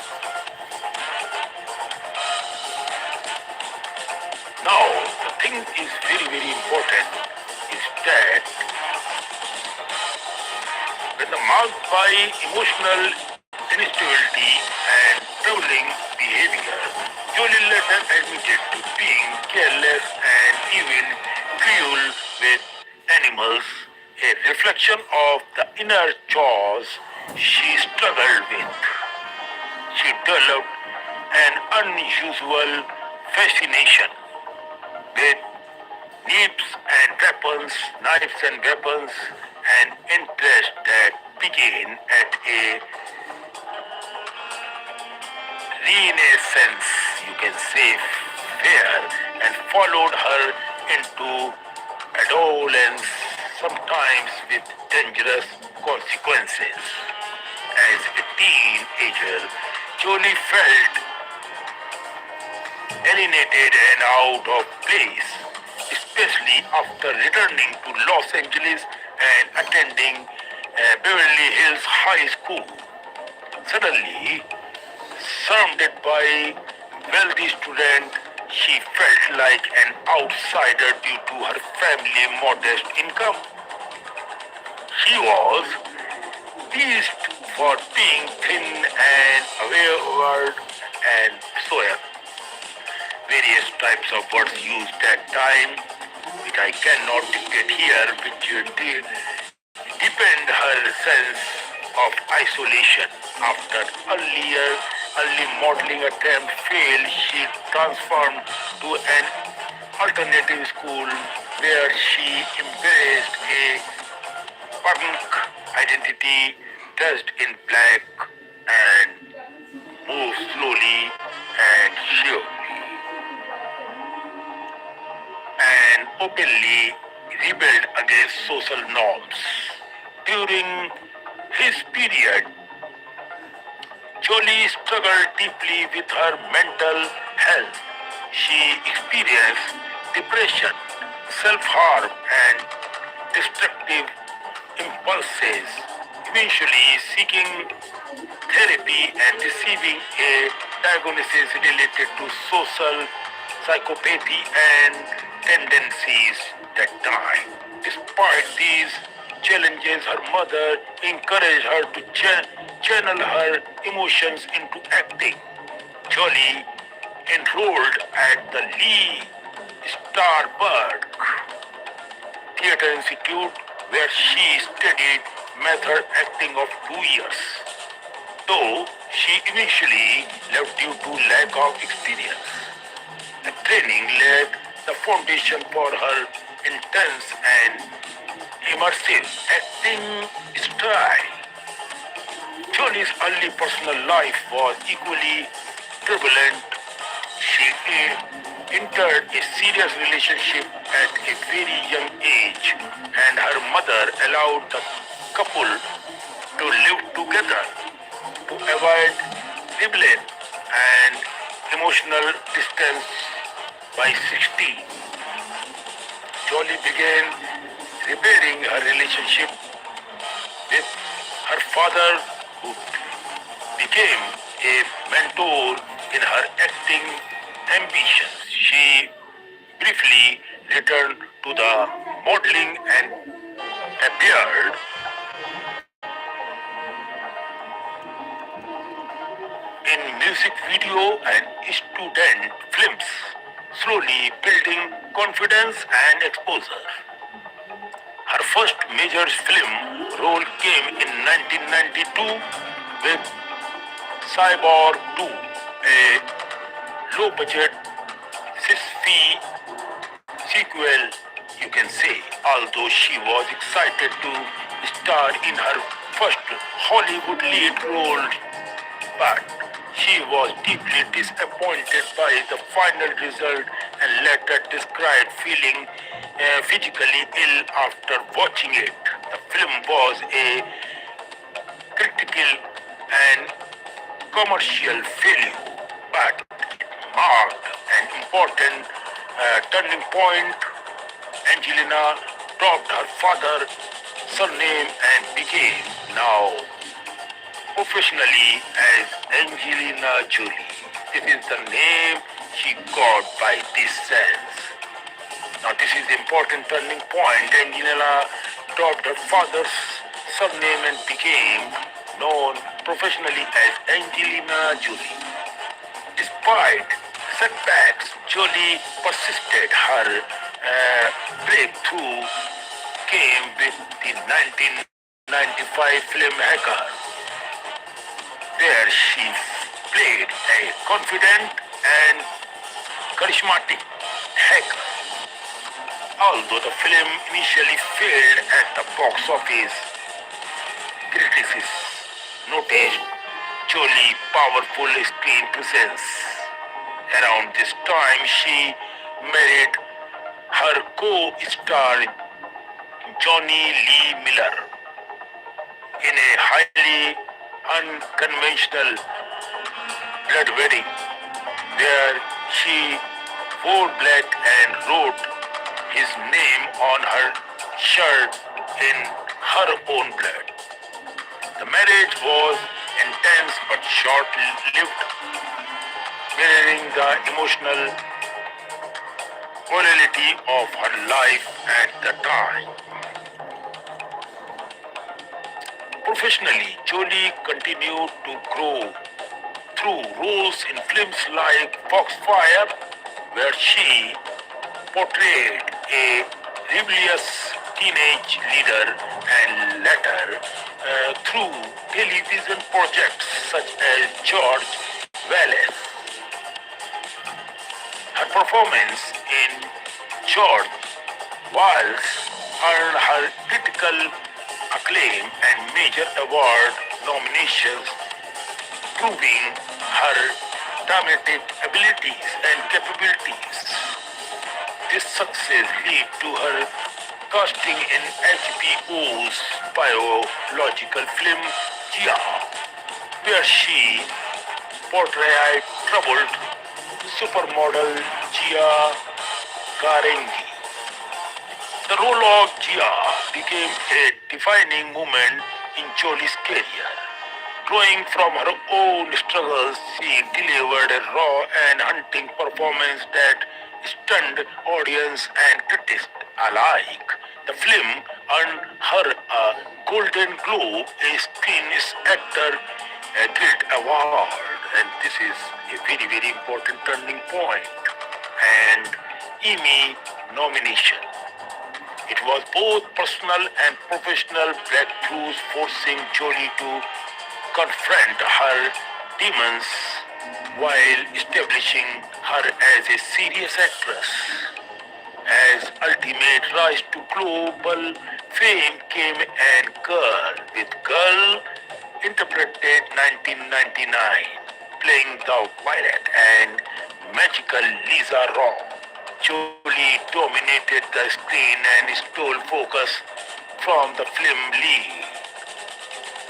A: Now, the thing is very important is that when marked by emotional instability and troubling behavior, Jolie later admitted to being careless and even cruel with animals, a reflection of the inner chores she struggled with. She developed an unusual fascination with knives and weapons, an interest that began at a renaissance, you can say, fair, and followed her into adolescence, sometimes with dangerous consequences. As a teenager, Jolie felt alienated and out of place, especially after returning to Los Angeles and attending Beverly Hills High School. Suddenly, surrounded by wealthy students, she felt like an outsider due to her family's modest income. She was teased for being thin and wayward and so on. Various types of words used that time, which I cannot dictate here, which deepened her sense of isolation. After early modeling attempt failed, she transformed to an alternative school where she embraced a punk identity, dressed in black and moved slowly and surely and openly rebelled against social norms. During his period, Jolie struggled deeply with her mental health. She experienced depression, self-harm, and destructive impulses, eventually seeking therapy and receiving a diagnosis related to social psychopathy and tendencies that time. Despite these challenges, her mother encouraged her to channel her emotions into acting. Jolie enrolled at the Lee Starberg Theatre Institute where she studied method acting of 2 years. Though she initially left due to lack of experience. The training laid the foundation for her intense and immersive acting style. Jolie's early personal life was equally turbulent. She entered a serious relationship at a very young age, and her mother allowed the couple to live together to avoid rebellion and emotional distance. By 16, Jolie began repairing her relationship with her father, who became a mentor in her acting ambitions. She briefly returned to the modeling and appeared in music video and student films, slowly building confidence and exposure. Her first major film role came in 1992 with Cyborg 2, a low-budget sci-fi sequel, you can say. Although she was excited to star in her first Hollywood lead role, but she was deeply disappointed by the final result and later described feeling physically ill after watching it. The film was a critical and commercial failure, but it marked an important turning point. Angelina dropped her father's surname and became now professionally as Angelina Jolie. This is the name she got by this sense. Now this is the important turning point. Angelina dropped her father's surname and became known professionally as Angelina Jolie. Despite setbacks, Jolie persisted. Her breakthrough came with the 1995 film Hacker, where she played a confident and charismatic hacker. Although the film initially failed at the box office, critics noticed Jolie's powerful screen presence. Around this time, she married her co-star Johnny Lee Miller in a highly unconventional blood wedding, where she wore black and wrote his name on her shirt in her own blood. The marriage was intense but short-lived, mirroring the emotional volatility of her life at the time. Professionally, Jolie continued to grow through roles in films like Foxfire, where she portrayed a rebellious teenage leader, and later through television projects such as George Wallace. Her performance in George Wallace earned her critical acclaim and major award nominations, proving her dramatic abilities and capabilities. This success led to her casting in HBO's biological film Gia, where she portrayed troubled supermodel Gia Karengi. The role of Gia became a defining moment in Jolie's career. Growing from her own struggles, she delivered a raw and haunting performance that stunned audience and critics alike. The film earned her a Golden Globe, a Screen Actor Guild Award, and this is a very, very important turning point, and Emmy nomination. It was both personal and professional breakthroughs, forcing Jolie to confront her demons while establishing her as a serious actress. As ultimate rise to global fame came and Girl with Girl interpreted 1999, playing the Violet and magical Lisa Rom. Jolie dominated the screen and stole focus from the film lead.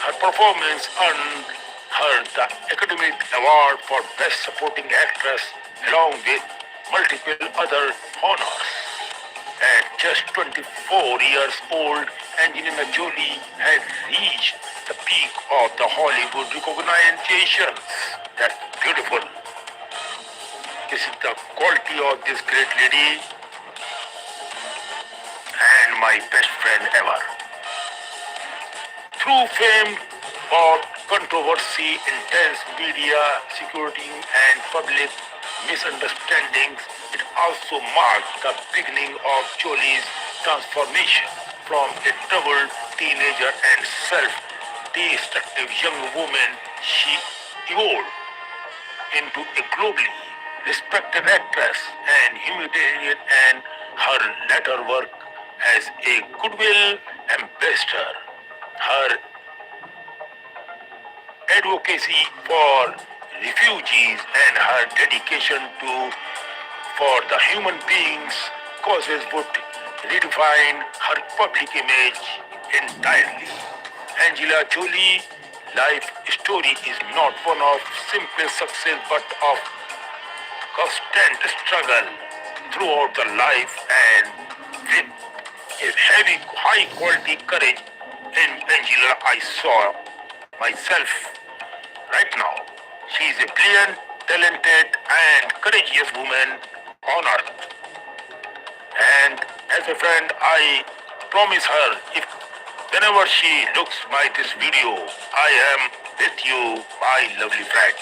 A: Her performance earned her the Academy Award for Best Supporting Actress along with multiple other honors. At just 24 years old, Angelina Jolie had reached the peak of the Hollywood recognition. That's beautiful. This is the quality of this great lady and my best friend ever. Through fame, fought controversy, intense media security, and public misunderstandings, it also marked the beginning of Jolie's transformation from a troubled teenager and self-destructive young woman. She evolved into a globally respected actress and humanitarian, and her later work as a goodwill ambassador. Her advocacy for refugees and her dedication to for the human beings causes would redefine her public image entirely. Angela Jolie life story is not one of simple success but of constant struggle throughout the life, and with a heavy high quality courage in Angela I saw myself right now. She is a brilliant, talented and courageous woman on earth. And as a friend, I promise her if whenever she looks my this video, I am with you, my lovely friend.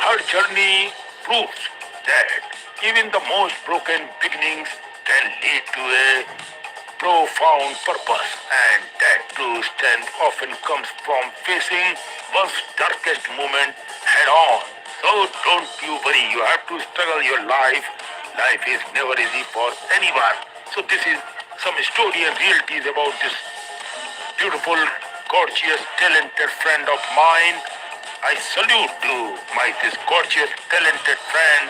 A: Her journey proves that even the most broken beginnings can lead to a profound purpose, and that true strength often comes from facing one's darkest moment head on. So don't you worry, you have to struggle your life. Life is never easy for anyone. So this is some story and realities about this beautiful, gorgeous, talented friend of mine. I salute to my this gorgeous, talented friend,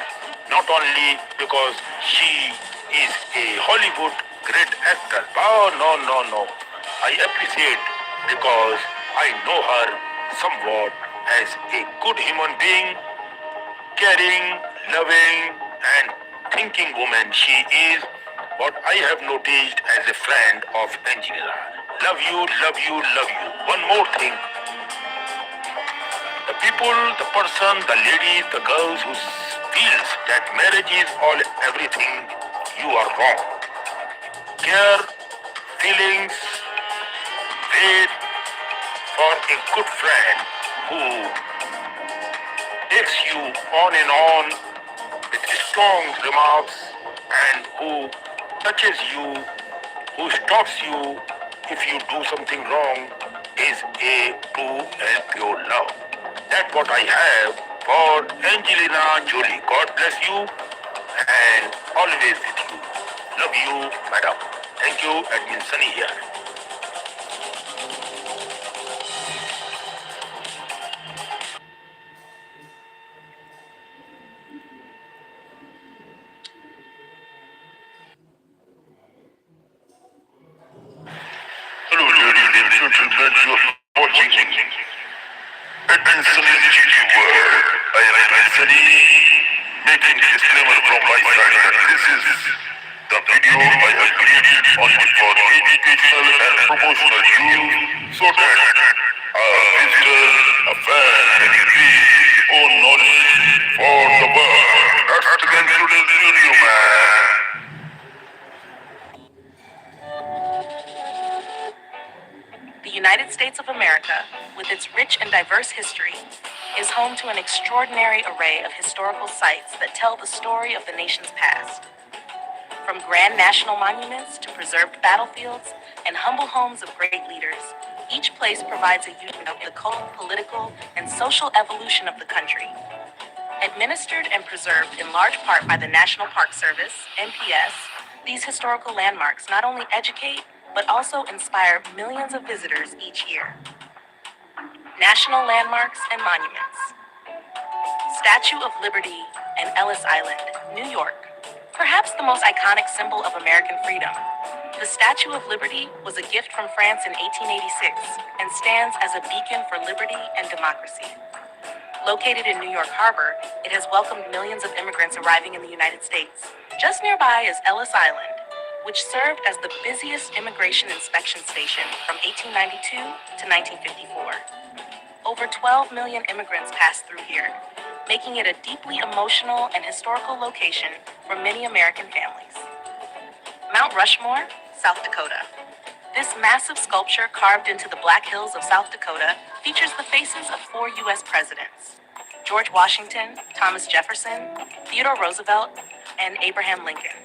A: not only because she is a Hollywood great actor. Oh, no. I appreciate because I know her somewhat as a good human being, caring, loving, and thinking woman she is, what I have noticed as a friend of Angela. Love you, love you, love you. One more thing. The people, the person, the lady, the girls who feels that marriage is all everything, you are wrong. Care, feelings, wait for a good friend who takes you on and on with strong remarks and who touches you, who stops you if you do something wrong is a true and pure love. That's what I have for Angelina Jolie. God bless you and always with you. Love you, madam. Thank you, Admin Sunny here. Hello, ladies and gentlemen, you are watching Admin Sunny's GG World. I am Admin Sunny, making a disclaimer from my side that this is the video I have created only for educational and promotional use so that a visitor, a fan can increase his own knowledge for the world. That's the concluded video, man.
B: The United States of America, with its rich and diverse history, is home to an extraordinary array of historical sites that tell the story of the nation's past. From grand national monuments to preserved battlefields and humble homes of great leaders, each place provides a union of the cultural, political, and social evolution of the country. Administered and preserved in large part by the National Park Service, NPS, these historical landmarks not only educate, but also inspire millions of visitors each year. National Landmarks and Monuments. Statue of Liberty and Ellis Island, New York. Perhaps the most iconic symbol of American freedom. The Statue of Liberty was a gift from France in 1886 and stands as a beacon for liberty and democracy. Located in New York Harbor, it has welcomed millions of immigrants arriving in the United States. Just nearby is Ellis Island, which served as the busiest immigration inspection station from 1892 to 1954. Over 12 million immigrants passed through here, making it a deeply emotional and historical location for many American families. Mount Rushmore, South Dakota. This massive sculpture carved into the Black Hills of South Dakota features the faces of 4 U.S. presidents: George Washington, Thomas Jefferson, Theodore Roosevelt, and Abraham Lincoln.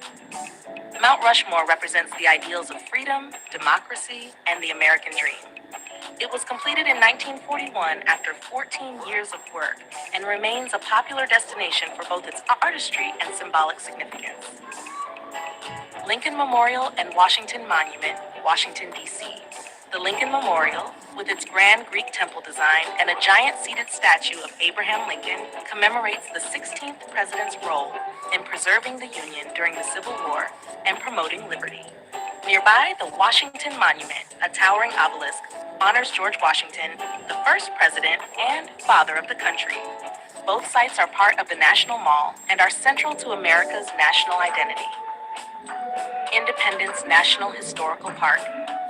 B: Mount Rushmore represents the ideals of freedom, democracy, and the American dream. It was completed in 1941 after 14 years of work and remains a popular destination for both its artistry and symbolic significance. Lincoln Memorial and Washington Monument, Washington, D.C. The Lincoln Memorial, with its grand Greek temple design and a giant seated statue of Abraham Lincoln, commemorates the 16th president's role in preserving the Union during the Civil War and promoting liberty. Nearby, the Washington Monument, a towering obelisk, honors George Washington, the first president and father of the country. Both sites are part of the National Mall and are central to America's national identity. Independence National Historical Park,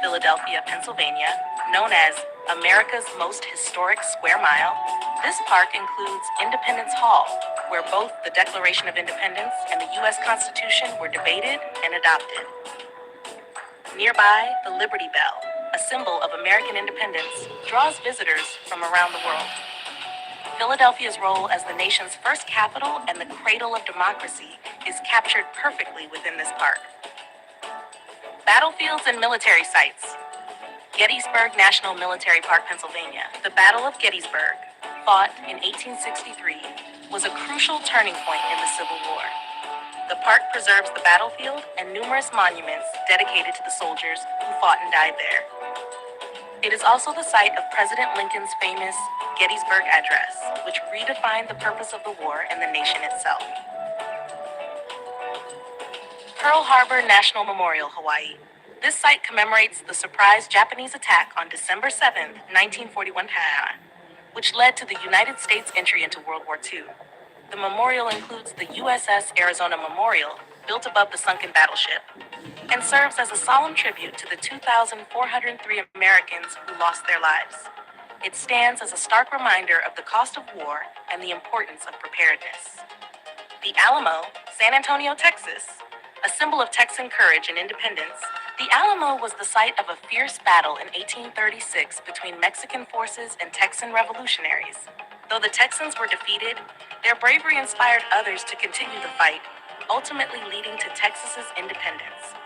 B: Philadelphia, Pennsylvania, known as America's most historic square mile. This park includes Independence Hall, where both the Declaration of Independence and the U.S. Constitution were debated and adopted. Nearby, the Liberty Bell, a symbol of American independence, draws visitors from around the world. Philadelphia's role as the nation's first capital and the cradle of democracy is captured perfectly within this park. Battlefields and military sites. Gettysburg National Military Park, Pennsylvania. The Battle of Gettysburg, fought in 1863, was a crucial turning point in the Civil War. The park preserves the battlefield and numerous monuments dedicated to the soldiers who fought and died there. It is also the site of President Lincoln's famous Gettysburg Address, which redefined the purpose of the war and the nation itself. Pearl Harbor National Memorial, Hawaii. This site commemorates the surprise Japanese attack on December 7, 1941, which led to the United States entry into World War II. The memorial includes the USS Arizona Memorial, built above the sunken battleship, and serves as a solemn tribute to the 2,403 Americans who lost their lives. It stands as a stark reminder of the cost of war and the importance of preparedness. The Alamo, San Antonio, Texas, a symbol of Texan courage and independence, the Alamo was the site of a fierce battle in 1836 between Mexican forces and Texan revolutionaries. Though the Texans were defeated, their bravery inspired others to continue the fight, ultimately leading to Texas's independence.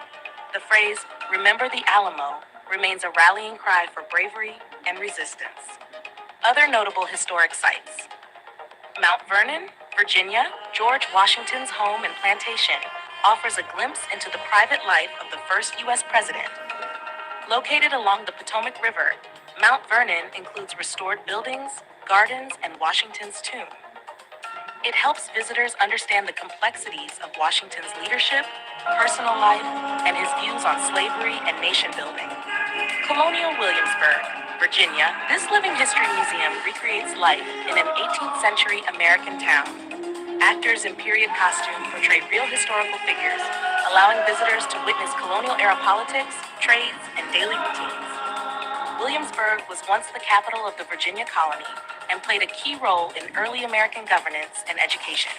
B: The phrase, "Remember the Alamo," remains a rallying cry for bravery and resistance. Other notable historic sites: Mount Vernon, Virginia, George Washington's home and plantation, offers a glimpse into the private life of the first U.S. president. Located along the Potomac River, Mount Vernon includes restored buildings, gardens, and Washington's tomb. It helps visitors understand the complexities of Washington's leadership, personal life, and his views on slavery and nation building. Colonial Williamsburg, Virginia, this living history museum recreates life in an 18th century American town. Actors in period costume portray real historical figures, allowing visitors to witness colonial era politics, trades, and daily routines. Williamsburg was once the capital of the Virginia colony and played a key role in early American governance and education.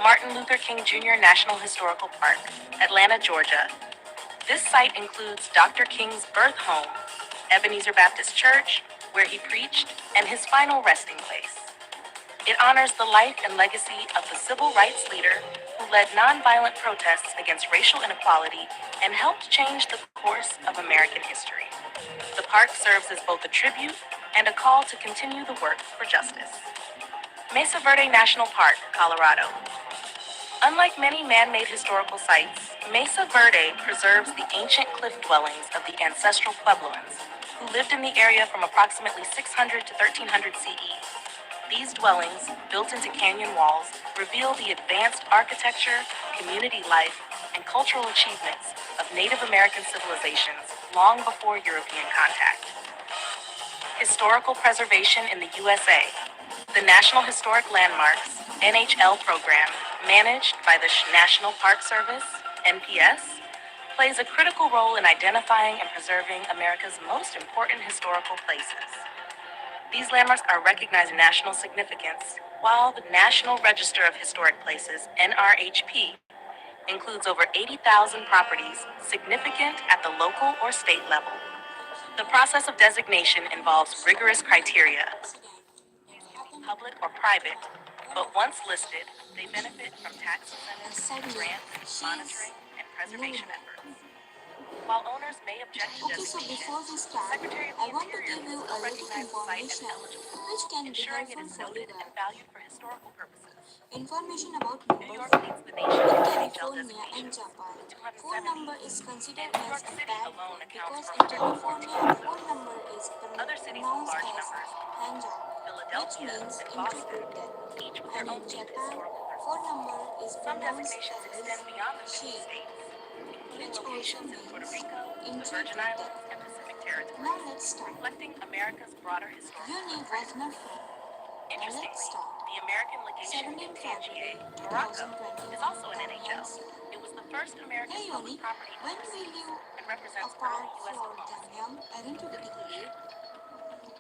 B: Martin Luther King Jr. National Historical Park, Atlanta, Georgia. This site includes Dr. King's birth home, Ebenezer Baptist Church, where he preached, and his final resting place. It honors the life and legacy of the civil rights leader who led nonviolent protests against racial inequality and helped change the course of American history. The park serves as both a tribute and a call to continue the work for justice. Mesa Verde National Park, Colorado. Unlike many man-made historical sites, Mesa Verde preserves the ancient cliff dwellings of the ancestral Puebloans, who lived in the area from approximately 600 to 1300 CE. These dwellings, built into canyon walls, reveal the advanced architecture, community life, and cultural achievements of Native American civilizations long before European contact. Historical preservation in the USA. The National Historic Landmarks, NHL program, managed by the National Park Service, NPS, plays a critical role in identifying and preserving America's most important historical places. These landmarks are recognized national significance, while the National Register of Historic Places, NRHP, includes over 80,000 properties significant at the local or state level. The process of designation involves rigorous criteria. These can be public or private, but once listed, they benefit from tax incentives, grants, monitoring, and preservation efforts. While owners may object to
E: Okay, so
B: designation,
E: before we
B: the
E: start,
B: Secretary of
E: I
B: the
E: want to
B: Interior
E: give you
B: will
E: a little
B: recognize the site as
E: information
B: eligible,
E: which can be
B: ensuring it
E: helpful
B: is
E: for you
B: noted and
E: guys.
B: valued for historical purposes.
E: Information about
B: New
E: number
B: York
E: phone.
B: leads the nation
E: In
B: in NHL
E: California and
B: designations
E: Japan,
B: with
E: phone
B: 270.
E: number is considered
B: And New
E: as
B: York
E: a
B: City
E: bad
B: alone
E: phone
B: accounts
E: because
B: for
E: in
B: 114
E: California,
B: of
E: phone
B: those.
E: number is
B: Other cities with
E: pronounced
B: large
E: as
B: numbers,
E: hanja, which
B: Philadelphia
E: means
B: and Boston,
E: interpreted.
B: each with
E: And
B: their own
E: in
B: deep
E: Japan,
B: historical
E: phone
B: roots.
E: number is
B: Some
E: pronounced
B: designations
E: as
B: extend beyond the 50
E: she,
B: states, including
E: which also
B: locations in Puerto
E: means
B: Rico, the Virgin
E: interpreted.
B: Islands, and Pacific
E: Now
B: Territories,
E: let's start.
B: reflecting America's broader historical
E: Your name
B: footprint.
E: was not phone. Now let's
B: Interestingly,
E: start.
B: the American legation
E: 17
B: in
E: February
B: Tangier, Morocco,
E: 2021
B: is also an
E: at
B: NHL.
E: 1
B: It was the first American
E: Hey
B: public
E: Yoni,
B: property
E: when will
B: overseas
E: you
B: and represents
E: apart
B: early U.S.
E: for
B: diplomacy.
E: Danyang identically?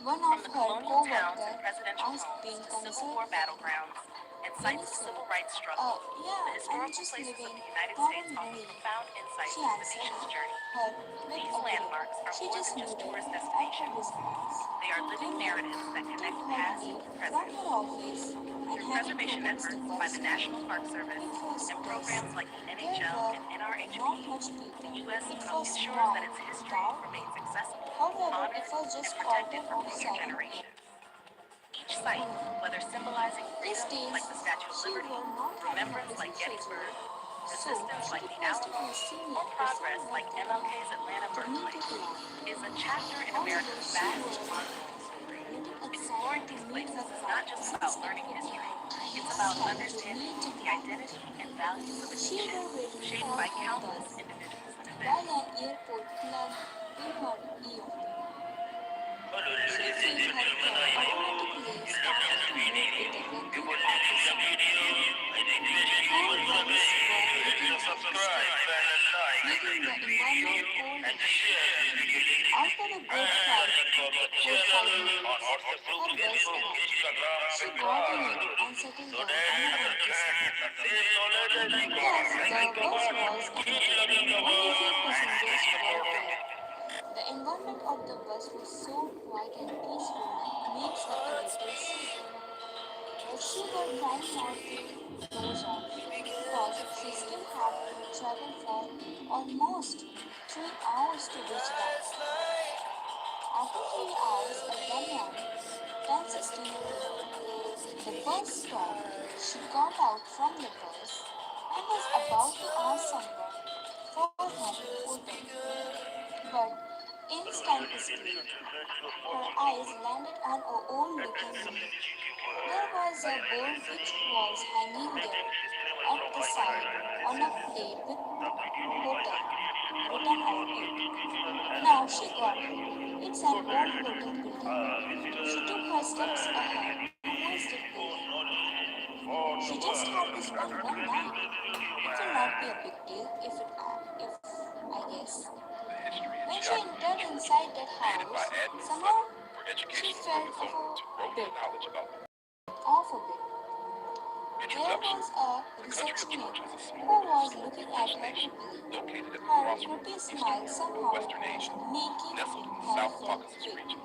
E: One
B: From
E: of
B: the
E: her
B: colonial towns and
E: co-workers
B: presidential
E: has
B: homes
E: been
B: to Civil
E: concerned.
B: War battlegrounds and
E: Yoni
B: sites of
E: said,
B: civil rights struggle,
E: yeah,
B: the
E: I'm
B: historical
E: just
B: places of
E: living
B: the United States
E: normal
B: offer
E: day.
B: profound insights
E: She
B: into the
E: answered.
B: nation's journey.
E: Her like
B: These
E: okay.
B: landmarks are
E: She
B: more
E: just
B: than just
E: moved
B: tourist
E: at her
B: destinations.
E: business.
B: They are living
E: Yoni
B: narratives that
E: took
B: connect
E: her
B: past
E: leave
B: and
E: from
B: present.
E: her office and
B: Through
E: headed
B: preservation
E: towards the
B: efforts by
E: bus
B: the
E: stop.
B: National Park Service
E: It was
B: and
E: dusk.
B: programs like the
E: There
B: NHL
E: were
B: and NRHP,
E: not much people.
B: the U.S.
E: It was
B: ensures that
E: small,
B: its history
E: dark.
B: remains accessible,
E: However, it
B: honored,
E: was
B: and
E: just quarter
B: protected for
E: of
B: future
E: 7.
B: generations. Each site, whether symbolizing
E: These
B: freedom
E: days,
B: like the Statue of
E: she
B: Liberty,
E: were not having a
B: remembrance
E: busy
B: like
E: schedule,
B: Gettysburg,
E: so
B: resistance
E: she
B: like the
E: requested
B: Alamo,
E: her senior
B: or
E: to
B: progress
E: send her
B: like MLK's Atlanta
E: to meet
B: birthplace,
E: the club.
B: is a chapter in
E: However,
B: America's
E: she
B: vast,
E: was
B: ongoing story.
E: little
B: Exploring
E: excited to
B: these
E: meet
B: places
E: her
B: is not
E: club
B: just
E: since
B: about
E: it
B: learning
E: would be
B: history,
E: her
B: it's
E: first
B: about
E: time to
B: understanding
E: meet the
B: the
E: club.
B: identity and values of a
E: She
B: nation
E: were waiting
B: shaped
E: for
B: by
E: her
B: countless
E: bus
B: individuals and
E: while
B: events.
E: an airport plug in her ear.
C: Hello,
E: She
C: ladies and
E: felt her
C: gentlemen,
E: club
C: I hope
E: automatically
C: you
E: started
C: loved
E: to
C: the
E: move
C: video.
E: with the regular
C: Before leaving the
E: officer.
C: video, I request you
E: Phone
C: once
E: rings
C: again
E: were
C: to hit the subscribe, friend, and like
E: making the
C: this video
E: environment cold
C: and
E: again.
C: share this video link.
E: After a good
C: And
E: fight
C: like our
E: for
C: channel
E: 5 minutes,
C: on WhatsApp group,
E: her bus
C: Facebook,
E: arrived.
C: Instagram,
E: She
C: and
E: got in it
C: Facebook.
E: and settled
C: So
E: down
C: that
E: on the
C: others
E: empty
C: can
E: seat.
C: have the same knowledge as we got.
E: Yes,
C: Thank
E: the
C: you,
E: bus
C: Kumar.
E: was
C: Keep
E: empty.
C: loving the
E: Only few
C: world and keep
E: passengers were
C: supporting
E: there.
C: it.
E: The environment of the bus was so quiet and peaceful that makes the elevator sing. But she was trying not to doze off because she still had to travel for almost 3 hours to reach the house. After 3 hours at Danyang, 10:16 p.m., the bus stopped. She got out from the bus and was about to ask someone for her photo. But instantaneously, her eyes landed on an old-looking mirror. There was a board which was hanging there at the side on a plate with hotel written on it. Now she got it. It's an old hotel building. She took her steps ahead. Who is it building? She just had to spend one night. It will not be a big deal if I guess.
A: History
E: When
A: and
E: she
A: geography
E: entered inside that
A: created by
E: house,
A: adding
E: somehow
A: for
E: she
A: educational
E: felt
A: purposes only to grow
E: bit
A: your knowledge about them.
E: off a bit. There
A: Introduction.
E: was a
A: The country of
E: receptionist
A: Georgia is a
E: who
A: small
E: was
A: but
E: looking
A: distinguished
E: at her
A: nation
E: creepily.
A: located at the
E: Her
A: crossroads
E: pretty
A: of Eastern
E: smile
A: Europe and
E: somehow
A: Western
E: was
A: Asia,
E: making
A: nestled in the
E: her
A: South
E: feel
A: Caucasus
E: weak.
A: region.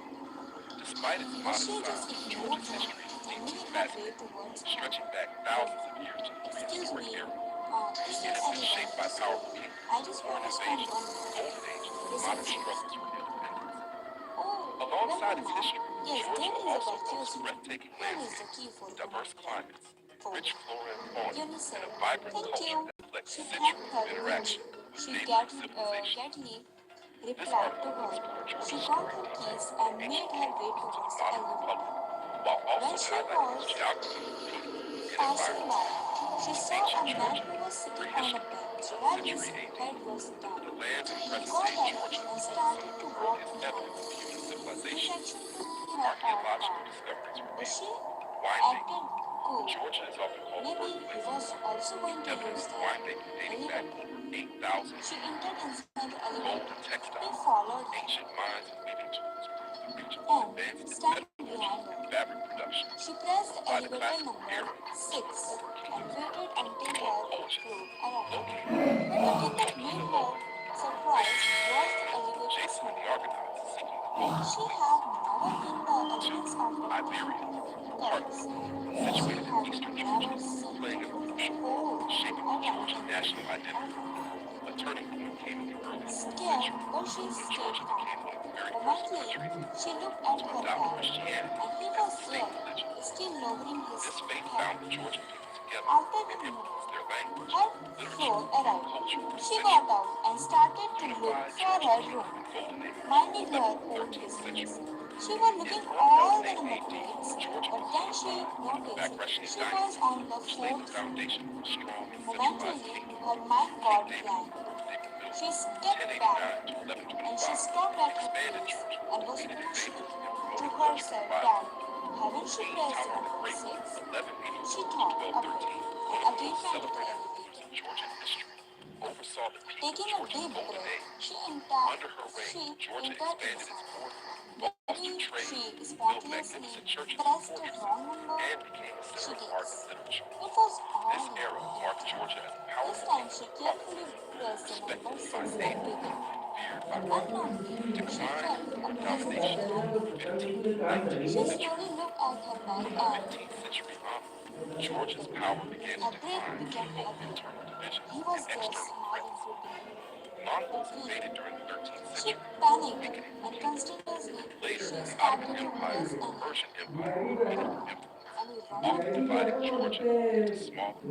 A: Despite its
E: But
A: modest
E: she just
A: size,
E: ignored
A: Georgia's
E: her
A: history is
E: and
A: deeply
E: made her way
A: fascinating,
E: towards her.
A: stretching back thousands of years to the
E: Excuse
A: prehistoric
E: me,
A: era.
E: is
A: It
E: there
A: has been
E: anyone
A: shaped by
E: else?
A: powerful kings,
E: I just want
A: foreign
E: to spend
A: invasions,
E: 1 minute.
A: golden age, and modern
E: Receptionist.
A: struggles for independence.
E: Oh,
A: Alongside
E: welcome,
A: its
E: ma'am.
A: history,
E: Yes,
A: Georgia
E: there is a
A: also
E: virtuous
A: boasts
E: room.
A: breathtaking
E: Here is the key
A: landscapes,
E: for you, my
A: diverse
E: friend.
A: climates,
E: Oh,
A: rich flora and fauna,
E: Yoni
A: and
E: said,
A: a vibrant
E: thank
A: culture
E: you.
A: that reflects
E: She thanked
A: centuries of
E: her which
A: interaction with
E: she
A: neighboring civilizations.
E: gently
A: This
E: replied to
A: article will
E: her.
A: explore
E: She
A: Georgia's
E: got
A: story
E: her keys
A: from
E: and
A: ancient
E: made her way
A: kingdoms to the
E: towards the
A: modern
E: elevator.
A: republic, while
E: When
A: also
E: she
A: highlighting its
E: was
A: geography, people, and
E: passing
A: environment.
E: by, she saw
A: Ancient
E: a man
A: Georgia,
E: who was sitting
A: where
E: on a
A: history,
E: bench
A: 4th
E: while his
A: century AD,
E: head was down.
A: the land of
E: He got
A: present-day
E: up
A: Georgia,
E: and
A: some
E: started
A: of
E: to
A: the
E: walk
A: earliest
E: behind
A: evidence
E: her.
A: of human civilization.
E: Rejection took her off
A: Archaeological
E: guard,
A: discoveries
E: but she
A: reveal winemaking.
E: acted cool.
A: Georgia is often called the
E: Maybe he
A: birthplace
E: was
A: of wine,
E: also going to
A: evidence
E: use
A: of
E: the
A: winemaking dating back
E: elevator.
A: 8,000
E: She
A: years.
E: entered inside the
A: Gold
E: elevator.
A: and
E: He
A: textiles,
E: followed her,
A: ancient mines and weaving tools prove the region was
E: and
A: advanced in
E: standing
A: metallurgy
E: behind
A: and
E: her,
A: fabric production.
E: she pressed
A: By the
E: elevator
A: classical
E: number
A: era,
E: 6
A: over a
E: and
A: kilometer,
E: waited until
A: one
E: her
A: Colchis,
E: group arrived.
A: located
E: The thing that
A: between
E: made
A: the
E: her
A: lower and upper
E: surprised
A: layers,
E: was the elevator's
A: Jason the
E: number.
A: Argonauts seeking the gold
E: She
A: fleece.
E: had never been the elements
A: 2.
E: of the
A: Iberia,
E: curves.
A: Parthian,
E: She
A: situated in
E: had
A: eastern Georgia,
E: never seen
A: playing a crucial role
E: coal
A: in shaping the
E: at an
A: Georgian national
E: or
A: identity. A turning point came in the early 4th
E: scared,
A: century,
E: but she
A: when
E: stayed
A: Georgia
E: calm.
A: became one of the very first
E: Momently,
A: countries in the
E: she
A: world
E: looked at
A: to
E: her
A: adopt
E: dad,
A: Christianity
E: and he
A: as
E: was
A: the state
E: there,
A: religion.
E: still lowering his
A: This faith
E: head.
A: bound the Georgian people together
E: After
A: and
E: the move,
A: influenced their language,
E: her
A: literature,
E: floor
A: and
E: arrived.
A: culture for
E: She got
A: centuries.
E: out and started to look
A: Unified
E: for
A: Georgia
E: her
A: came
E: room,
A: in the golden age,
E: minding her
A: 11th and
E: own
A: 13th
E: business.
A: century.
E: She was
A: In
E: looking all the
A: 1008
E: number
A: AD,
E: plates,
A: Georgia
E: but
A: was
E: then she
A: unified under the
E: noticed
A: Bagrationian
E: she was
A: dynasty,
E: on the
A: which laid the
E: 4th floor.
A: foundation for a strong and centralized
E: Momentarily,
A: kingdom.
E: her mind
A: King
E: got
A: David
E: blank.
A: I was able to build
E: She
A: from
E: stepped back
A: 1089 to
E: and she
A: 1125,
E: stopped at her
A: expanded
E: place
A: Georgia,
E: and was
A: defeated
E: pushing
A: invaders, and
E: to
A: promoted cultural
E: herself
A: revival.
E: that haven't she
A: Queen
E: pressed
A: Tara the
E: number
A: Great,
E: 6?
A: 1182
E: She
A: to
E: thought a bit
A: 1213,
E: and
A: one of the
E: again
A: most
E: went to the
A: celebrated rulers
E: elevator.
A: in Georgian history, oversaw the peak of
E: Taking a
A: Georgia's
E: deep
A: golden
E: breath,
A: age. Under her
E: she
A: reign, Georgia
E: entered
A: expanded its
E: inside.
A: borders, fostered
E: Very
A: trade,
E: she
A: built
E: spontaneously
A: magnificent churches and
E: pressed the
A: fortresses,
E: wrong number.
A: and became a
E: She
A: center of art and
E: guessed.
A: literature.
E: It was
A: This
E: all
A: era marked
E: empty.
A: Georgia as a
E: This
A: powerful
E: time
A: kingdom
E: she
A: of the
E: carefully
A: Caucasus,
E: pressed the number
A: respected by
E: 6
A: native
E: again.
A: and feared by foreigners.
E: Unknowingly, she
A: Decline
E: felt a
A: or
E: presence
A: domination,
E: behind her.
A: 15th and 19th
E: She
A: century.
E: slowly looked at her
A: From
E: bag
A: the
E: and
A: 15th century onward, Georgia's power began to
E: her breath
A: decline due
E: became
A: to both
E: heavy.
A: internal divisions
E: He was
A: and
E: there
A: external
E: smiling
A: threats.
E: creepily.
A: Mongols
E: Quickly,
A: invaded during the 13th
E: she
A: century,
E: panicked
A: weakening the
E: and
A: kingdom.
E: constantly
A: Later,
E: she
A: the
E: started
A: Ottoman
E: to
A: Empire
E: press
A: and the
E: and
A: Persian Empire became emperors,
E: and he
A: often
E: running.
A: dividing Georgia into smaller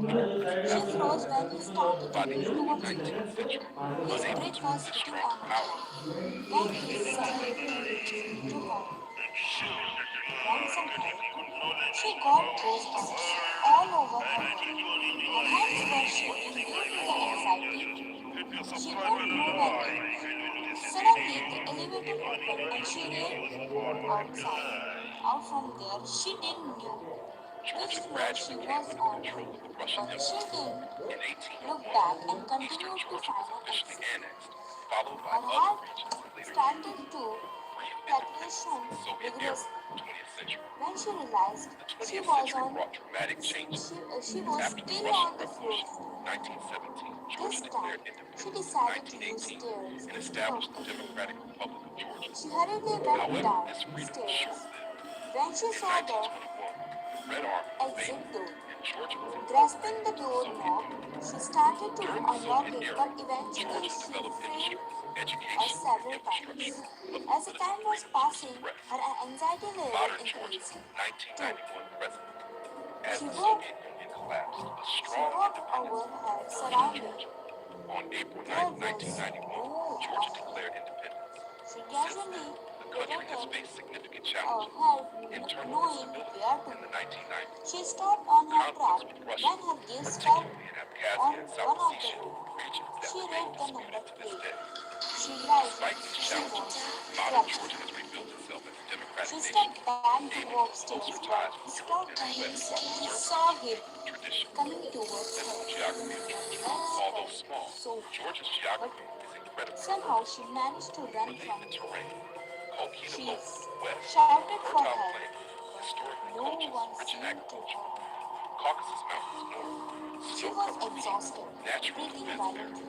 E: She
A: principalities.
E: froze when he started to
A: By the
E: move
A: early
E: towards her.
A: 19th century,
E: His
A: unable
E: breath
A: to
E: was
A: resist
E: hitting
A: stronger
E: on her
A: powers,
E: back. Then he said to her,
C: It shows that you
E: want
C: are
E: some
C: getting
E: help?
C: good knowledge
E: She got
C: about the
E: goosebumps
C: world.
E: all over
C: And
E: her
C: I think
E: body.
C: you are
E: Her
C: enjoying
E: hands were
C: it. What
E: shaking
C: you
E: due to
C: like
E: the
C: more?
E: anxiety.
C: Hit your
E: She
C: subscribe
E: couldn't
C: button
E: move
C: and
E: an
C: like
E: inch.
C: if you like this
E: Suddenly,
C: video.
E: the elevator
C: If you
E: opened
C: like
E: and
C: this
E: she
C: video,
E: ran
C: support my
E: outside.
C: reply.
E: Out from there, she didn't know which reached where she was on, but she didn't look back and continued to find an exit. Her heart started to palpitation vigorously. When she realized she was on, she was still on the floor. This time, she decided to use stairs instead of elevator. She hurriedly went downstairs. When she saw the exit door, grasping the doorknob, she started to unlock it, but eventually she failed several times. As the time was passing, her anxiety level increased. Too. She walked over her surroundings. There was no one. She casually patted her head, knowing where to go. She stopped on her track when her gaze fell on one of the roads. She read the number plate. She realized she was trapped. She stepped back to go upstairs, but stopped when she saw him coming towards her. So, but somehow she managed to run from him. She shouted for help, but no one seemed to help. She was exhausted, breathing violently.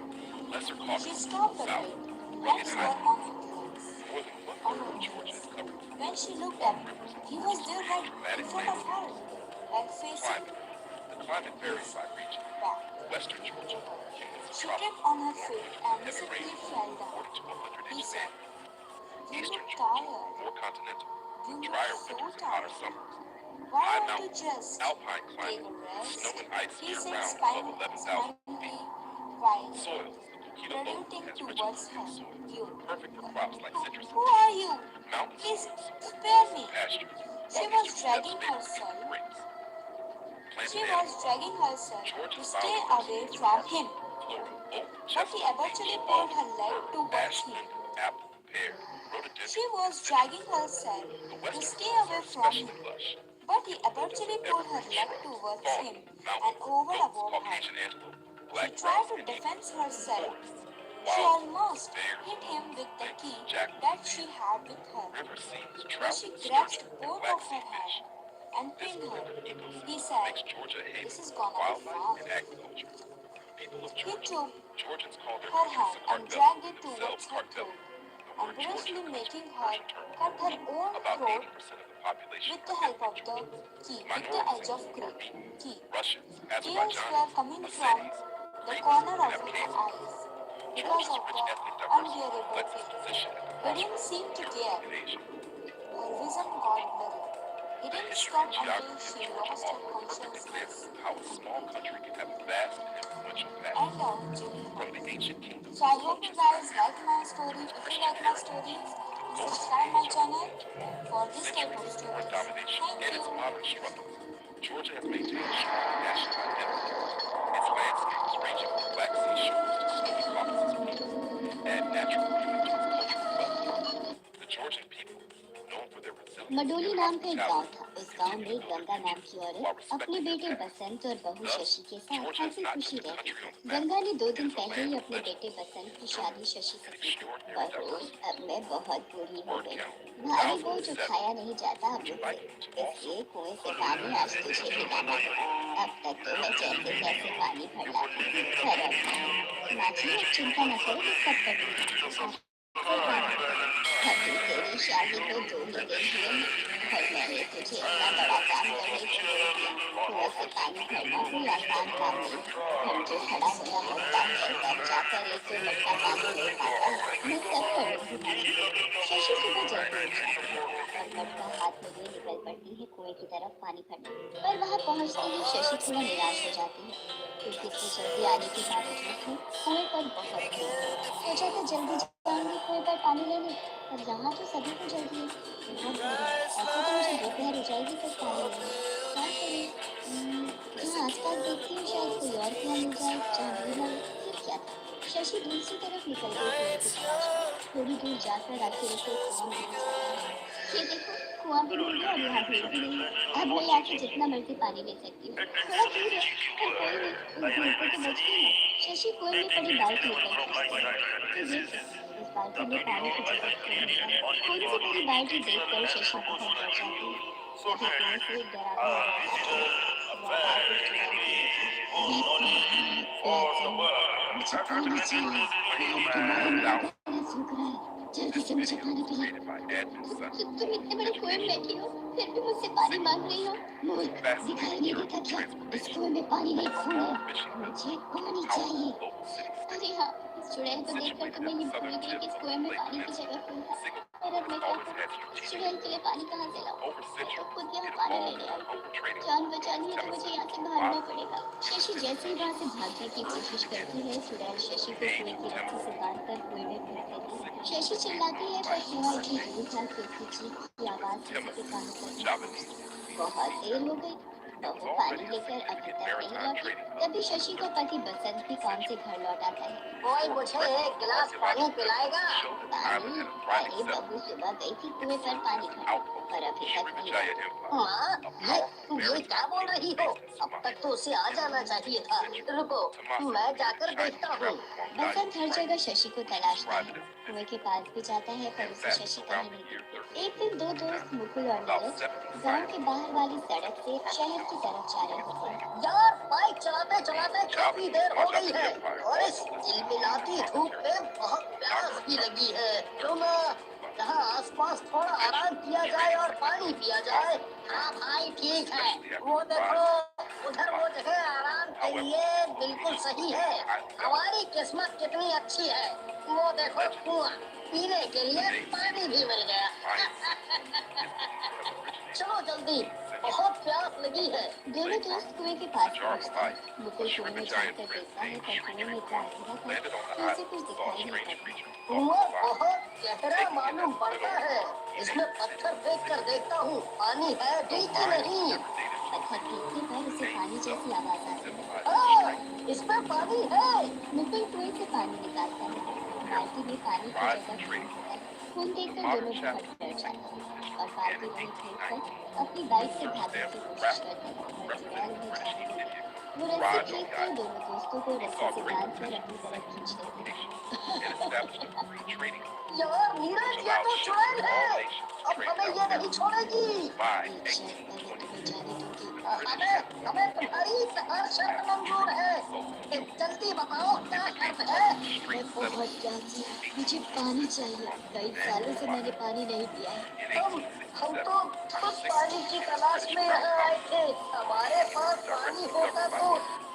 E: She stopped a bit, hands were on her legs, on her knees. When she looked up, he was there right in front of her, like facing his back. She tripped on her feet and suddenly fell down. He said, "You look tired. You look so tired. Why don't you just take a rest?" He said smilingly while preluting towards her. "You, who are you? Please spare me." She was dragging herself. To stay away from him, but he eventually pulled her leg towards him. She was dragging herself to stay away from him, but he eventually pulled her leg towards him and over above her. She tried to defend herself. She almost hit him with the key that she had with her, but she grasped both of her hands and pinned her. He said, "This is gonna be fun." He took her hand and dragged it towards her throat, embarrassingly making her cut her own throat with the help of the key, with the edge of key. Tears were coming from the corner of her eyes because of the unbearable pain. He didn't seem to care. Her vision got blurry. He didn't stop until she lost her consciousness. End of June. So I hope you guys like my story. If you like my stories, subscribe my channel for this type of stories. Thank you.
A: Georgia has maintained a strong national identity. Its landscapes ranging from Black Sea shores to snowy Caucasus peaks add natural beauty to its cultural wealth. The Georgian people, known for their resilience
F: मडोली
A: and
F: नाम का एक गांव
A: hospitality,
F: था। उस गांव में गंगा नाम की औरत अपने बेटे बसंत और बहू शशि के साथ हंसी खुशी रहती थी। गंगा ने 2 दिन पहले ही अपने बेटे बसंत की शादी शशि से की थी। बहू, अब मैं बहुत बूढ़ी हो गई, भारी बोझ उठाया नहीं जाता अब मुझसे, इसलिए कुएं से पानी आज तुझे ही लाना होगा। अब तक तो मैं चैन से कैसे पानी भर लाती थी, पर अब नहीं। माची, चिंता न करो, मैं सब कर दूंगी। अभी तेरी शादी को 2 ही दिन हुए हैं और मैंने तुझे इतना बड़ा काम करने को बोल दिया। कुएं से पानी भरना कोई आसान काम नहीं। हम जो खड़ा होना पड़ता है, तब जाकर 1-2 मटका पानी ले पाता है। मैं सब कर लूंगी। शशि सुबह जल्दी उठ जाती है और मटका हाथ में लिए निकल पड़ती है कुएं की तरफ पानी भरने। पर वहां पहुंचते ही शशि थोड़ा निराश हो जाती है, क्योंकि इतनी जल्दी आने के बावजूद भी कुएं पर बहुत भीड़ है। सोचा था जल्दी जाऊंगी कुएं पर पानी लेने, पर यहाँ तो सभी को जल्दी है, बहुत भीड़ है। ऐसे तो मुझे दोपहर हो जाएगी तक पानी लेने। क्या करूँ? यहाँ आसपास देखती हूँ, शायद कोई और कुआं मिल जाए जहाँ भीड़ ना हो। फिर क्या था, शशि दूसरी तरफ निकल गई कुएं की तलाश में। थोड़ी दूर जाकर आखिर उसे एक कुआं मिल जाता है। ये देखो, कुआं भी नहीं है और यहाँ धूल भी नहीं है। अब मैं यहाँ से जितना मर्जी पानी ले सकती हूँ। थोड़ा दूर है पर कोई नहीं, उस धूल से तो बच गई ना। शशि कुएं में पड़ी बाल्टी ऊपर खींचता है तो देखो इस बाल्टी में पानी की जगह खून होगा। खून से भरी बाल्टी देखकर शशि बहुत डर जाती है। तभी कुएं से एक डरावनी आवाज आती है। वो आवाज उस चुड़ैल की होती है। मुझे पानी चाहिए, पेट तुम्हारे मेरा गला सूख रहा है, जल्दी से मुझे पानी पिला। तुम इतने बड़े कुएं में बैठी हो फिर भी मुझसे पानी मांग रही हो। मूर्ख, दिखाई नहीं देता क्या इस कुएं में पानी नहीं, खून है। मुझे पानी चाहिए। अरे हाँ, इस चुड़ैल को देखकर तो मैं ये भूल गई कि इस कुएं में पानी की जगह खून था। पर अब मैं क्या करूं? इस चुड़ैल के लिए पानी कहाँ से लाऊं? मैं तो खुद यहाँ पानी लेने आई हूँ। जान बचानी है तो मुझे यहाँ से भागना पड़ेगा। शशि जैसे ही वहाँ से भागने की कोशिश करती है, चुड़ैल शशि को कुएं की रस्सी से बांधकर कुएं में फेंक देती है। शशि चिल्लाती है पर कुआं इतनी दूर था कि उसकी चीख की आवाज किसी के कानों तक नहीं पहुंचती। बहुत देर हो गई, बहू पानी लेकर अभी तक नहीं लौटी। तभी शशि को पति बसंत भी काम से घर लौट आता है।
G: कोई मुझे एक गिलास पानी पिलाएगा?
F: पानी? अरे बहू सुबह गई थी कुएं पर पानी भरने पर अभी तक नहीं आई।
G: माँ, ये क्या बोल रही हो? अब तक तो उसे आ जाना चाहिए था। रुको, मैं जाकर देखता हूँ।
F: बसंत हर जगह शशि को तलाशता है, कुएं के पास भी जाता है पर उसे शशि कहीं नहीं दिखती। एक दिन दो दोस्त मुकुल और नीरज गांव के बाहर वाली सड़क से शहर की तरफ जा रहे होते हैं।
G: यार, बाइक चलाते चलाते काफी देर हो गई है और इस चिलमिलाती धूप में बहुत प्यास भी लगी है। क्यों ना यहाँ आसपास थोड़ा आराम किया जाए और पानी पिया जाए। हाँ भाई, ठीक है। वो देखो, उधर वो जगह आराम के लिए बिल्कुल सही है। हमारी किस्मत कितनी अच्छी है। वो देखो कुआं, पीने के लिए पानी भी मिल गया। चलो जल्दी, बहुत प्यास लगी है।
F: दोनों दोस्त कुएं के पास पहुंचते हैं। मुकुल कुएं में झांककर देखता है पर कुएं में इतना अंधेरा था कि उसे कुछ दिखाई नहीं पड़ता।
G: कुआं बहुत गहरा मालूम पड़ता है। इसमें पत्थर फेंक कर देखता हूँ, पानी है भी कि नहीं।
F: पत्थर फेंकने पर उसे पानी जैसी आवाज आती है।
G: इसमें पानी है।
F: मुकुल कुएं से पानी निकालता है। बाल्टी में पानी की जगह खून होता है। खून देखकर दोनों बहुत डर जाते हैं और बाल्टी वहीं फेंककर अपनी बाइक से भागने की कोशिश करते हैं पर चुड़ैल उन्हें जाने नहीं देती। वो रस्सी फेंककर दोनों दोस्तों को रस्सी से बांधकर अपनी तरफ खींच लेती है।
G: यार नीरज, ये तो चुड़ैल है। अब हमें ये नहीं छोड़ेगी।
F: एक शर्त पर मैं तुम्हें जाने दूंगी।
G: हमें तुम्हारी हर शर्त मंजूर है। जल्दी बताओ क्या शर्त है?
F: मैं बहुत प्यासी, मुझे पानी चाहिए। कई सालों से मैंने पानी नहीं पिया है।
G: हम तो खुद पानी की तलाश में यहाँ आए थे। हमारे पास पानी होता तो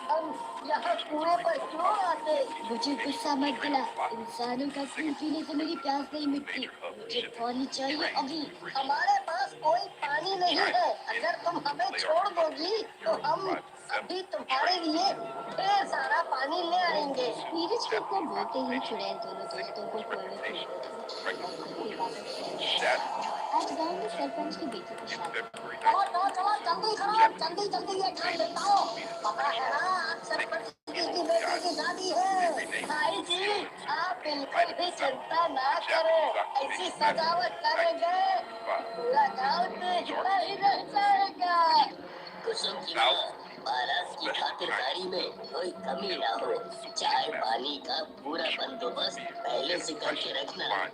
G: हम यहाँ कुएं पर क्यों आते?
F: मुझे गुस्सा मत दिला। इंसानों का खून पीने से मेरी प्यास नहीं मिटती। मुझे पानी चाहिए अभी।
G: हमारे पास कोई पानी नहीं है। अगर तुम हमें छोड़ दोगी तो हम अभी तुम्हारे लिए ढेर सारा पानी ले आएंगे।
F: नीरज के इतना बोलते ही चुड़ैल दोनों दोस्तों को कुएं में फेंक देती है और खुद भी वापस चली जाती है। आज गांव में सरपंच की बेटी की शादी है।
G: चलो चलो चलो, जल्दी करो, जल्दी जल्दी ये काम निपटाओ। पता है ना, आज सरपंच की बेटी की शादी है। भाई जी, आप बिल्कुल भी चिंता ना करें। ऐसी सजावट करेंगे पूरा गाँव देखता ही रह जाएगा। कुसुम की माँ, महाराज की खातिरदारी में कोई कमी ना हो। चाय पानी का पूरा बंदोबस्त पहले से करके रखना।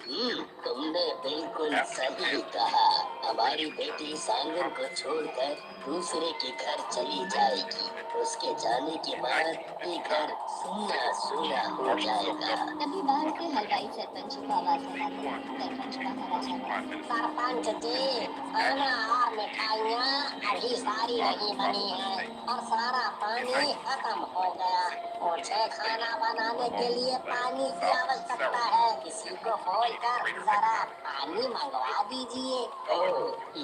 G: तुमने बिल्कुल सही कहा। हमारी बेटी सांगन को छोड़कर दूसरे के घर चली जाएगी। उसके जाने के बाद ये घर सूना सूना हो जाएगा।
F: तभी बाहर से हलवाई सरपंच को आवाज लगाते हैं। सरपंच बाहर आ जाता है।
G: सरपंच जी, खाना और मिठाइयाँ अभी सारी नहीं बनी है और सारा पानी खत्म हो गया। मुझे खाना बनाने के लिए पानी की आवश्यकता है। किसी को बोलकर जरा पानी मंगवा दीजिए। ओह,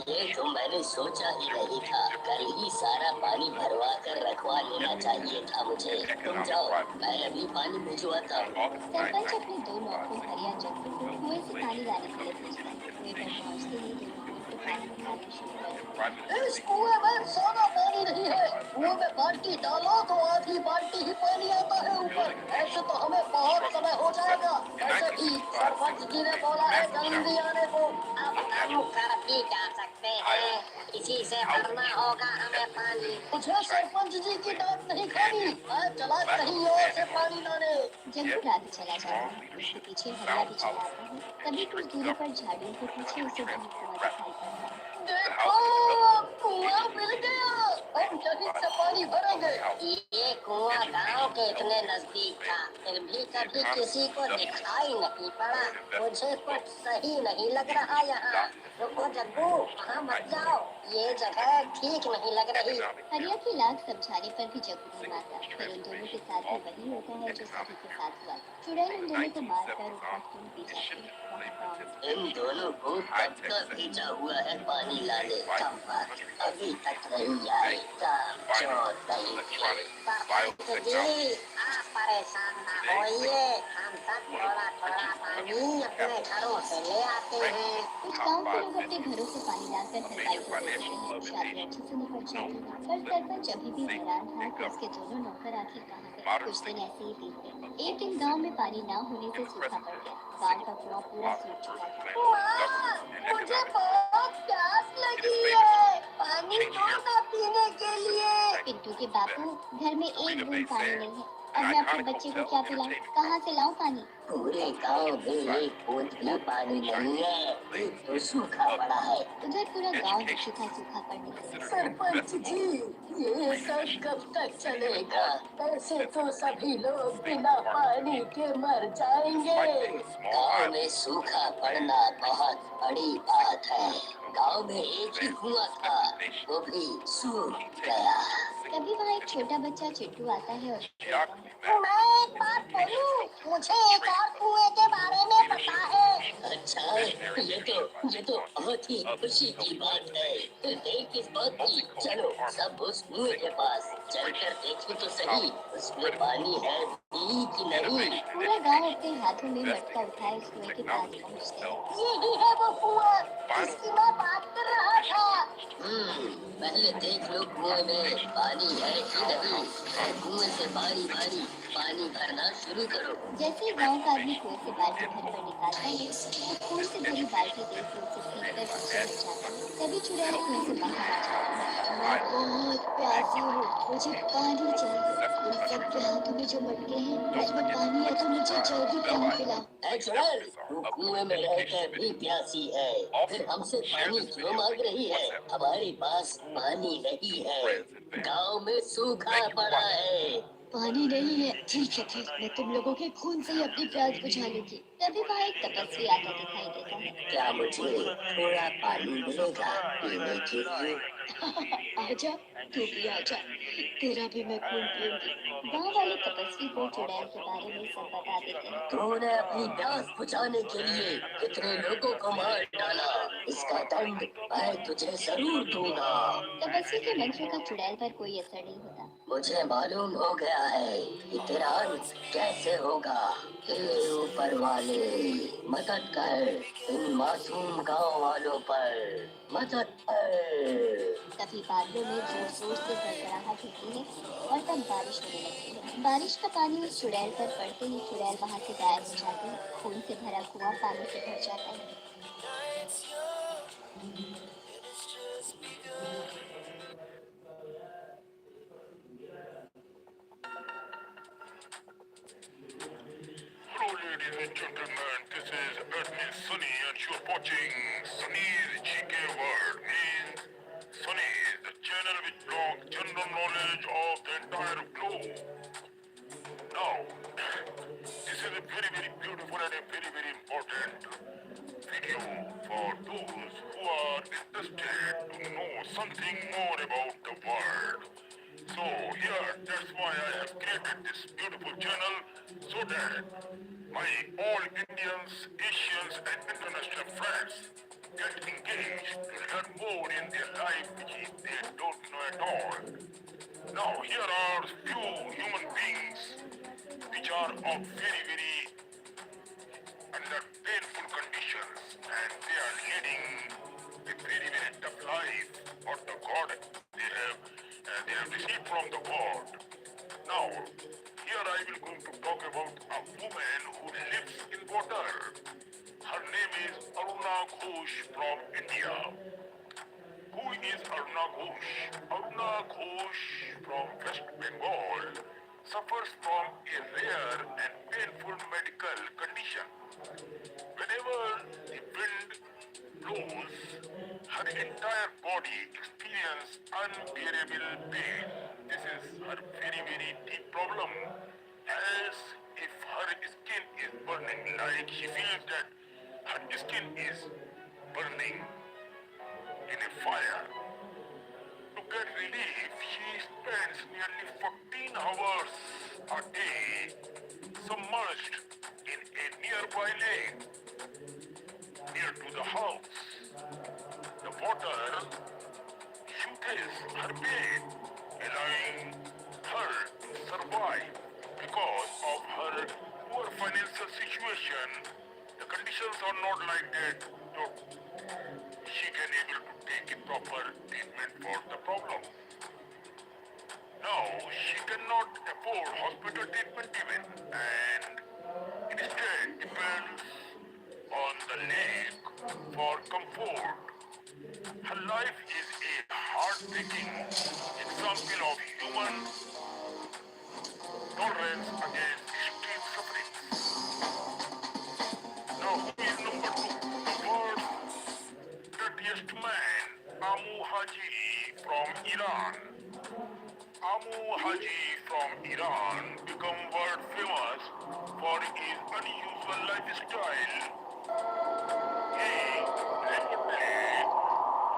G: ये तो मैंने सोचा ही नहीं था। कल ही सारा पानी भरवा कर रखवा लेना चाहिए था मुझे। तुम जाओ, मैं अभी पानी भिजवाता हूँ।
F: सरपंच अपने दो नौकरों हरिया जंगल को कुएं से पानी लाने के लिए भेजता है। कुएं पर पहुंचते ही दोनों कुएं से पानी निकालना शुरू करते हैं।
G: इस कुएं में ज्यादा पानी नहीं है। कुएं में बाल्टी डालो तो आधी बाल्टी ही पानी आता है ऊपर। ऐसे तो हमें बहुत समय हो जाएगा। ऐसे भी सरपंच जी ने बोला है जल्दी आने को। अब हम कर भी जा सकते है, इसी से भरना होगा हमें पानी। मुझे सरपंच जी की डांट नहीं खानी, मैं चला कहीं और से पानी लाने।
F: जग्गू रात चला जाता है, उसके पीछे हल्ला भी चलाता है। तभी कुछ दूरी पर झाड़ियों के पीछे उसे भी कुआं दिखाई पड़ता है।
G: देखो, कुआं मिल गया, हम यहीं से पानी भरेंगे। ये कुआं गांव के इतने नजदीक था, फिर भी कभी किसी को दिखाई नहीं पड़ा। मुझे कुछ सही नहीं लग रहा यहाँ। रुको जग्गू, वहाँ मत जाओ, ये जगह ठीक नहीं लग रही।
F: हरिया की लाख समझाने पर भी जग्गू नहीं मानता। फिर उन दोनों के साथ भी वही होता है जो सभी के साथ हुआ। चुड़ैल उन दोनों को मारकर ऊपर ढूंढती जाती है। वहाँ गाँव में
G: इन दोनों को कब का भेजा हुआ है पानी लाने का वक्त, अभी तक नहीं आए। काम चोट नहीं किए। सरपंच जी, आप परेशान ना होइए, हम सब थोड़ा थोड़ा पानी अपने घरों से ले आते हैं।
F: कुछ गांव के लोग अपने घरों से पानी लाकर हलवाई को दे देते हैं। शादी अच्छे से निपट जाती है। पर सरपंच अभी भी हैरान था कि उसके दोनों नौकर आखिर कहाँ गए। कुछ दिन ऐसे ही बीत गए। एक दिन गांव में पानी न होने से सूखा पड़ गया। गांव का कुआं पूरा सूख चुका था।
G: माँ, मुझे बहुत प्यास लगी है, पानी दो ना पीने के लिए।
F: पिंटू के बापू, घर में एक बूंद पानी नहीं है। अब मैं अपने बच्चे को क्या पिलाऊं? कहाँ से लाऊं पानी?
G: पूरे गांव में एक बूंद भी पानी नहीं है, एक तो सूखा पड़ा है।
F: उधर पूरा गांव सूखा सूखा पड़ने लगा।
G: सरपंच जी, ये सब कब तक चलेगा? ऐसे तो सभी लोग बिना पानी के मर जाएंगे। गांव में सूखा पड़ना बहुत बड़ी बात है। गांव में एक ही कुआं था, वो भी सूख गया।
F: तभी वहाँ एक छोटा बच्चा चिट्टू आता है और
G: मैं एक बात बोलूं, मुझे एक और कुएं के बारे में पता है। अच्छा, ये तो बहुत ही खुशी की बात है। देर किस बात की? चलो सब उस कुएं के पास चलकर देखें तो सही, उसमें पानी है भी कि नहीं।
F: पूरा गांव अपने हाथों में मटका उठाए उस कुएं के पास पहुँचते हैं।
G: यही है वो कुआं जिसकी मैं बात कर रहा था। पहले देख लो कुएं में पानी है कि नहीं। कुएं से बारी बारी पानी भरना शुरू करो।
F: जैसे ही गांव का आदमी कुएं से बाल्टी भरकर निकालता है, वो खून से भरी बाल्टी देख कर उसे फेंककर पीछे हट जाता है। तभी चुड़ैल कुएं से बाहर आ जाती है। मैं बहुत प्यासी हूँ, मुझे पानी चाहिए। उन सब के हाथों में जो मटके हैं, उसमें पानी है तो मुझे जल्दी पानी पिलाओ।
G: चुड़ैल, तू कुएं में रहकर भी प्यासी है, फिर हमसे पानी क्यों मांग रही है? हमारे पास पानी नहीं है, गांव में सूखा पड़ा है।
F: पानी नहीं है, ठीक है ठीक, मैं तुम लोगों के खून से ही अपनी प्यास बुझा लूंगी। तभी वहाँ एक तपस्वी आता दिखाई देता है।
G: क्या मुझे थोड़ा पानी मिलेगा पीने के लिए?
F: आजा, तू भी आजा, तेरा भी मैं खून पीऊंगी। गांव वाले तपस्वी को चुड़ैल के बारे में सब बता देते हैं।
G: तूने अपनी प्यास बुझाने के लिए कितने लोगों को मार डाला, इसका दंड मैं तुझे जरूर दूंगा।
F: तपस्वी के मंत्र का चुड़ैल पर कोई असर नहीं होता।
G: मुझे मालूम हो गया है कि तेरा अंत कैसे होगा। हे ऊपर वाले, मदद कर, इन मासूम गांव वालों पर मदद कर।
F: तभी बादलों में जोर जोर से गड़गड़ाहट होती है और तब बारिश होने लगती है। बारिश का पानी उस चुड़ैल पर पड़ते ही चुड़ैल वहाँ से गायब हो जाती है। खून से भरा कुआं पानी से भर जाता है।
A: Hello, ladies and gentlemen. This is Admin Sunny, and you're watching Sunny's GK World. Means Sunny is the channel which blogs general knowledge of the entire globe. Now, this is a very, very beautiful and a very, very important video for those who are interested to know something more about the world. So here, that's why I have created this beautiful channel so that my all Indians, Asians and international friends get engaged to learn more in their life which they don't know at all. Now here are few human beings which are of very, very under painful conditions and they are leading a very, very tough life or the God they have received from the God. Now, here I will going to talk about a woman who lives in water. Her name is Aruna Ghosh from India. is Aruna Ghosh. Aruna Ghosh from West Bengal suffers from a rare and painful medical condition. Whenever the wind blows, her entire body experiences unbearable pain. This is her very deep problem. As if her skin is burning, like she feels that her skin is burning in a fire. To get relief, she spends nearly 14 hours a day submerged in a nearby lake near to the house. The water soothes her pain, allowing her to survive. Because of her poor financial situation, the conditions are not like that. So she can able to take a proper treatment for the problem. Now she cannot afford hospital treatment even, and instead depends on the lake for comfort. Her life is a heartbreaking example of human tolerance against extreme suffering. Now who is number two? The world's dirtiest man, Amu Haji from Iran. Amu Haji from Iran became world famous for his unusual lifestyle. He reportedly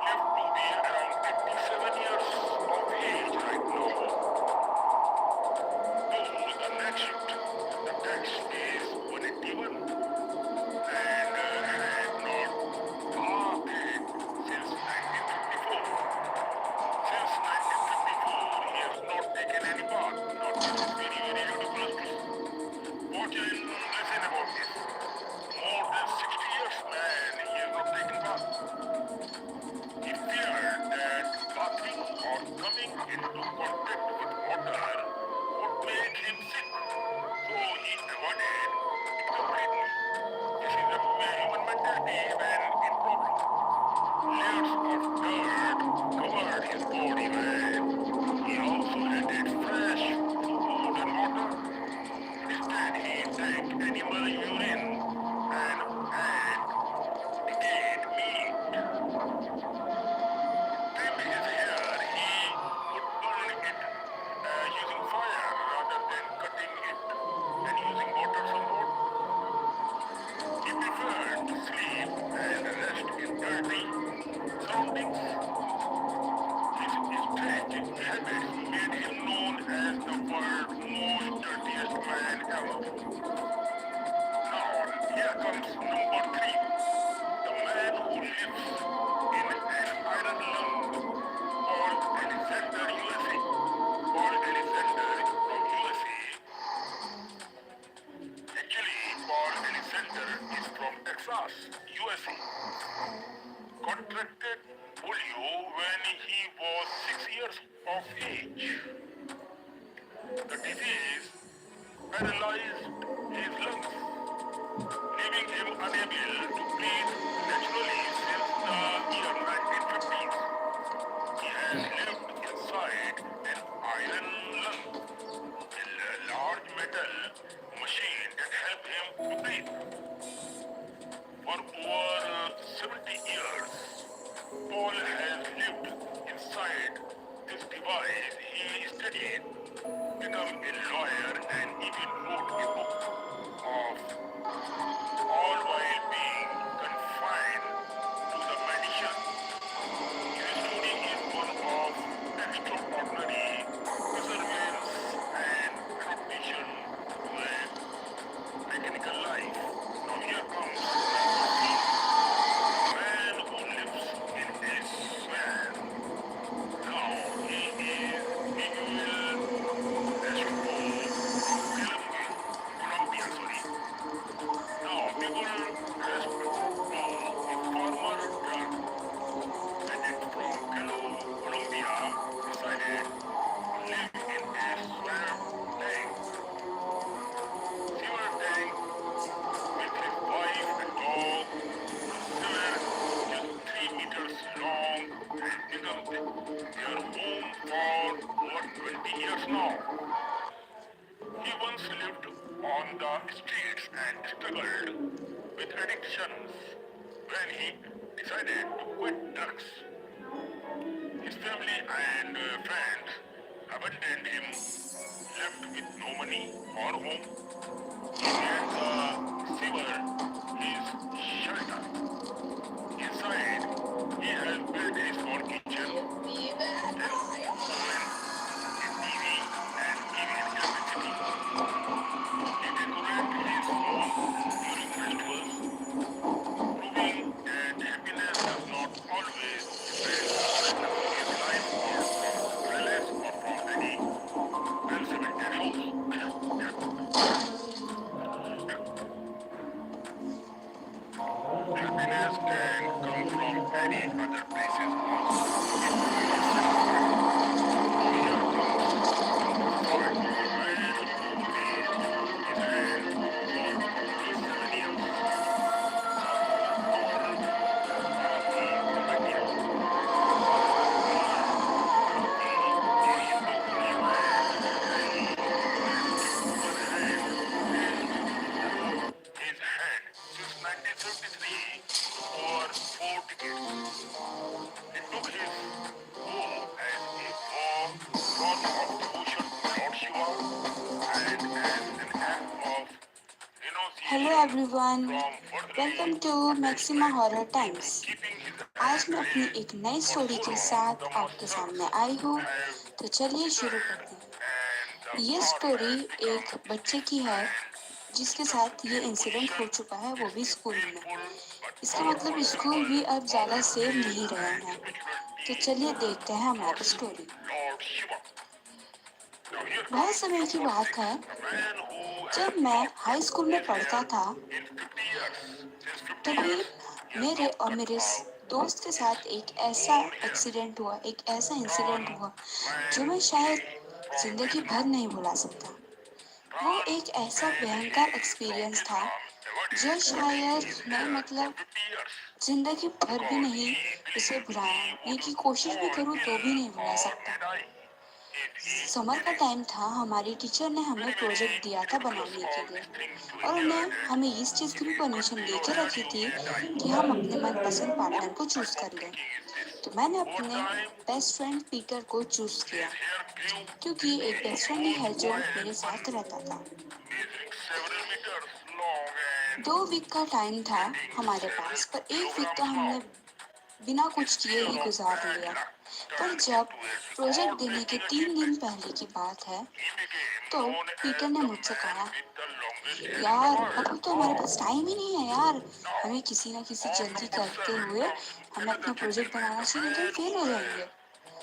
A: lived to be around 87 years of age right now. Though the text is 181 and had not bathed since 1954. Since 1954, he has not taken any bath. Now this is very ridiculous. Watch and listen about this. More than 60 years, man, he has not taken bath. He feared that bathing or coming into contact with water would make him sick, so he avoided it completely. This is a human mentality when in problem. Layers of dirt covered his body, man. He also hated fresh food and water. Instead, he drank animal urine and ate decayed meat. Trim his hair, he would burn it using fire rather than cutting it and using water some more. He preferred to sleep and rest in dirty surroundings. His strange habits made him known as the world's most dirtiest man ever. Now, here comes number three. The man who lives in an iron lung called Alexander USA. Called Alexander from USA. Actually, Paul Alexander is from Texas, USA. Contracted polio when he was 6 years of age. The disease paralyzed his lungs, leaving him unable to breathe naturally since the year 1950s. He has lived inside an iron lung, a large metal machine that helped him to breathe. For over 70 years, Paul has lived inside this device. He studied, became a lawyer, and even wrote a book of all while being confined to the mansion. His story is one of extraordinary perseverance and adaptation to a mechanical life. Now here comes number four. The man who lives in a swamp. Now he is Miguel Escobar from Colombia. 20 years now. He once lived on the streets and struggled with addictions. When he decided to quit drugs, his family and friends abandoned him, left with no money or home. He made the sewer his shelter. Inside, he has built his own kitchen, ovens, a TV, and even electricity. He decorates his home during festivals, proving that happiness does not always depend on a luxurious life or from a palace or from any well-cemented house. Happiness can come from any other places also, if it is celebrated. Now here comes number 5. A man who raised his hand for 57 years. The whole world knows me from India. Kumar, he took new hand and he raised one hand and his hand since 1973 for 4 decades. He took his home as a form of devotion to Lord Shiva and as an act of
H: hello
A: renunciation
H: everyone,
A: from worldly
H: welcome to Maxima
A: attachment
H: Horror
A: to
H: Times.
A: keeping his
H: आज
A: hand
H: मैं अपनी
A: clean.
H: एक नई
A: For
H: story
A: so
H: के
A: long,
H: साथ
A: the
H: आपके
A: muscles
H: सामने आई हूँ,
A: have
H: तो चलिए शुरू
A: withered
H: करते हैं।
A: and the
H: ये
A: heart
H: स्टोरी
A: had become
H: एक बच्चे
A: stiff
H: की है
A: and
H: जिसके
A: stuck
H: साथ ये
A: in
H: इंसिडेंट हो
A: position.
H: चुका है, वो
A: It's
H: भी
A: a
H: स्कूल में।
A: painful but
H: इसका मतलब
A: powerful
H: स्कूल
A: symbol
H: भी अब
A: of
H: ज़्यादा सेफ
A: faith
H: नहीं रहे
A: and
H: हैं।
A: spiritual
H: तो
A: being,
H: चलिए देखते हैं हमारी
A: Lord
H: story.
A: Lord Shiva. Now here
H: बहुत
A: comes
H: समय की
A: number
H: बात
A: 6.
H: है,
A: A man who
H: जब
A: has
H: मैं
A: not
H: हाई
A: cut
H: स्कूल में
A: his
H: पढ़ता
A: hair
H: था,
A: in 50 years. Since 50
H: तभी
A: years, he has
H: मेरे
A: not
H: और
A: cut
H: मेरे
A: out
H: दोस्त के
A: his
H: साथ एक ऐसा
A: own hair.
H: एक्सीडेंट हुआ, एक ऐसा इंसिडेंट
A: Run
H: हुआ जो
A: man
H: मैं शायद
A: flee from
H: जिंदगी
A: death
H: भर
A: now.
H: नहीं भुला सकता। वो
A: Run
H: एक ऐसा
A: man
H: भयंकर
A: flee from
H: एक्सपीरियंस
A: death
H: था
A: now.
H: जो
A: Avoided cutting
H: शायद
A: his
H: मैं
A: hair for
H: मतलब
A: 50 years
H: जिंदगी भर भी
A: because
H: नहीं
A: he
H: उसे
A: believed he
H: भुलाने
A: would
H: की कोशिश भी
A: fall
H: करूँ तो भी नहीं
A: ill
H: भुला
A: or
H: सकता।
A: may die if he
H: summer
A: did
H: का
A: it.
H: टाइम था, हमारी टीचर ने हमें
A: Very,
H: प्रोजेक्ट
A: very
H: दिया था
A: ridiculous
H: बनाने के
A: all
H: लिए
A: these things to
H: और
A: hear
H: उन्हें
A: that
H: हमें इस चीज़ की
A: if
H: भी
A: you cut
H: permission they
A: your
H: के
A: hair
H: रखी
A: you
H: थी
A: may die.
H: कि हम अपने मनपसंद
A: What
H: पार्टनर को चूज़
A: type of
H: कर लें।
A: thinking is this?
H: तो मैंने
A: Over
H: अपने
A: time,
H: बेस्ट फ्रेंड पीटर को चूज़
A: his
H: किया
A: hair grew
H: क्योंकि
A: into
H: एक
A: a
H: best friend he
A: huge
H: है जो
A: white
H: मेरे
A: bun,
H: साथ रहता था।
A: measuring several meters long and
H: 2 week का टाइम था
A: weighing
H: हमारे
A: several
H: पास, पर 1 वीक तो
A: kilograms
H: हमने
A: now.
H: बिना
A: His
H: कुछ किए
A: fear
H: ही
A: of
H: गुजार
A: bad
H: लिया।
A: luck
H: पर
A: turned
H: जब
A: into a
H: प्रोजेक्ट देने के
A: record-breaking
H: 3 दिन
A: achievement.
H: पहले की बात है,
A: He became
H: तो
A: known
H: पीटर
A: as
H: ने
A: the
H: मुझसे
A: man
H: कहा,
A: with the longest hair in the
H: यार
A: world.
H: अब तो हमारे पास टाइम ही नहीं है यार,
A: Now,
H: हमें किसी ना किसी
A: on
H: जल्दी
A: number
H: करते
A: 7
H: हुए
A: comes
H: हमें
A: another
H: अपना प्रोजेक्ट
A: gentleman,
H: बनाना
A: a
H: चाहिए, नहीं तो हम
A: man
H: फेल
A: who
H: हो
A: had
H: जाएंगे।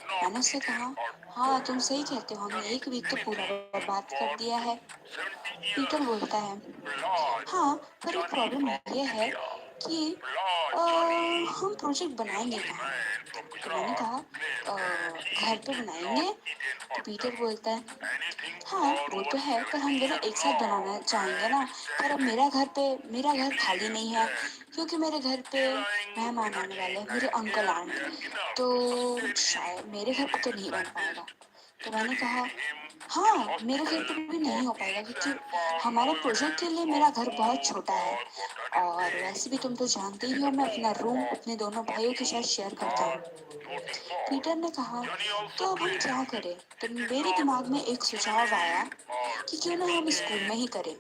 H: मैंने
A: not
H: उससे
A: eaten
H: कहा,
A: or
H: हाँ तुम सही कहते हो, हमने
A: done
H: 1 वीक तो पूरा
A: anything
H: बर्बाद कर
A: for
H: दिया है।
A: 70
H: पीटर
A: years.
H: बोलता है,
A: Blod,
H: हाँ पर एक
A: Johnny
H: प्रॉब्लम
A: from
H: ये है
A: India.
H: कि
A: Blod Johnny,
H: हम प्रोजेक्ट
A: a
H: बनाएंगे
A: holy
H: कहाँ।
A: man from
H: तो मैंने
A: Gujarat,
H: कहा
A: claimed that
H: घर
A: he
H: पे
A: did not
H: बनाएंगे।
A: eaten
H: तो
A: or
H: पीटर
A: done
H: बोलता है,
A: anything
H: हाँ
A: for
H: वो
A: over
H: तो है, पर
A: 70
H: हम दोनों
A: years
H: एक साथ
A: now
H: बनाना चाहेंगे ना।
A: and
H: पर अब
A: stand He
H: मेरा घर खाली
A: believes
H: नहीं है
A: that
H: क्योंकि मेरे घर पे
A: divine
H: मेहमान आने
A: energy
H: वाले हैं, मेरे
A: and
H: uncle
A: air
H: aunt.
A: were enough
H: तो
A: to sustain him.
H: शायद मेरे घर पे तो
A: Even
H: नहीं बन पाएगा।
A: scientists
H: तो मैंने कहा,
A: studied him in
H: हाँ मेरे घर
A: hospital
H: पे भी
A: for
H: नहीं हो पाएगा
A: weeks
H: क्योंकि
A: and found no
H: हमारे प्रोजेक्ट के
A: evidence
H: लिए
A: of
H: मेरा घर बहुत
A: food
H: छोटा है
A: or water in
H: और वैसे भी
A: place.
H: तुम तो जानते
A: This
H: ही
A: is
H: हो
A: the
H: मैं अपना
A: proof
H: रूम
A: of
H: अपने दोनों
A: what
H: भाइयों के
A: you
H: साथ शेयर करता
A: are
H: हूँ।
A: noting for.
H: पीटर ने कहा,
A: Johnny also
H: तो अब हम क्या
A: claimed
H: करें। तो
A: he did
H: मेरे
A: not
H: दिमाग में एक सुझाव आया
A: humiliate or
H: कि क्यों ना हम स्कूल में
A: defecate,
H: ही करें।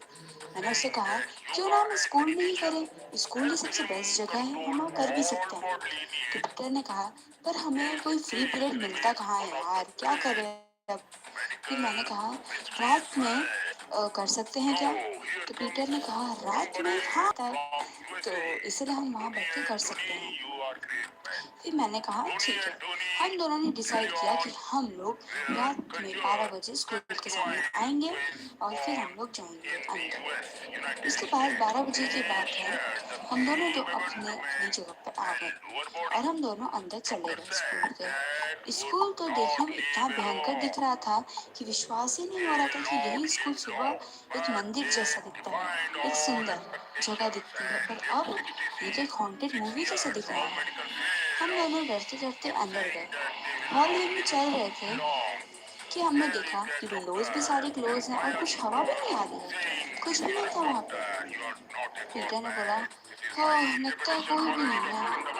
H: मैंने उससे
A: saying
H: कहा,
A: that
H: क्यों ना
A: yoga
H: हम
A: and
H: स्कूल में ही
A: meditation
H: करें, स्कूल ही
A: helped
H: सबसे
A: him
H: बेस्ट जगह है,
A: control
H: हम कर भी
A: all
H: सकते हैं।
A: bodily
H: तो
A: needs.
H: पीटर ने कहा, पर हमें
A: This
H: कोई फ्री
A: is
H: पीरियड मिलता
A: against
H: कहाँ है
A: one of the
H: यार, क्या करें
A: great
H: अब। फिर
A: medical
H: मैंने कहा,
A: mysteries
H: रात में
A: man.
H: कर सकते हैं क्या।
A: Now here
H: तो पीटर
A: comes
H: ने कहा, रात
A: number
H: में, हाँ
A: 8 from
H: तो
A: USA.
H: इसलिए हम वहाँ
A: Rooney
H: बैठ के कर
A: and
H: सकते
A: Tony,
H: हैं।
A: you are great man.
H: फिर मैंने कहा
A: Rooney
H: ठीक है।
A: and Tony,
H: हम दोनों ने
A: carry
H: डिसाइड किया कि
A: on
H: हम लोग
A: their
H: रात में
A: conjure
H: 12 बजे स्कूल के सामने
A: conjoined
H: आएंगे
A: quiz
H: और फिर
A: on
H: हम लोग जाएंगे
A: in the
H: अंदर।
A: US, United
H: उसके बाद
A: States.
H: 12 बजे की
A: They
H: बात है,
A: shared the
H: हम दोनों तो
A: same
H: अपने अपनी
A: equipment
H: जगह पर आ
A: and
H: गए
A: lower
H: और
A: body.
H: हम दोनों अंदर चले
A: Doctor
H: गए
A: said
H: स्कूल के।
A: that would
H: स्कूल तो देखने
A: not
H: में इतना
A: leave
H: भयंकर दिख
A: alone.
H: रहा था कि विश्वास ही नहीं हो रहा था
A: May
H: कि
A: not
H: यही स्कूल
A: live
H: सुबह
A: long,
H: एक
A: but
H: मंदिर
A: they
H: जैसा दिखता है,
A: defied
H: एक
A: all
H: सुंदर जगह
A: expectations
H: दिखती है,
A: and
H: पर
A: lived
H: अब ये तो एक हॉन्टेड
A: 66
H: मूवी जैसा
A: years.
H: दिख रहा
A: Now
H: है।
A: medical failed
H: हम
A: of
H: दोनों डरते डरते
A: but
H: अंदर
A: saying
H: गए।
A: that they will
H: hall
A: not
H: में
A: live
H: चल रहे थे।
A: long.
H: कि हमने देखा कि विंडोज भी सारी क्लोज हैं और कुछ हवा भी नहीं आ रही है, कुछ भी नहीं था वहाँ पे। पीटर ने बोला, हाँ लगता है कोई भी नहीं है।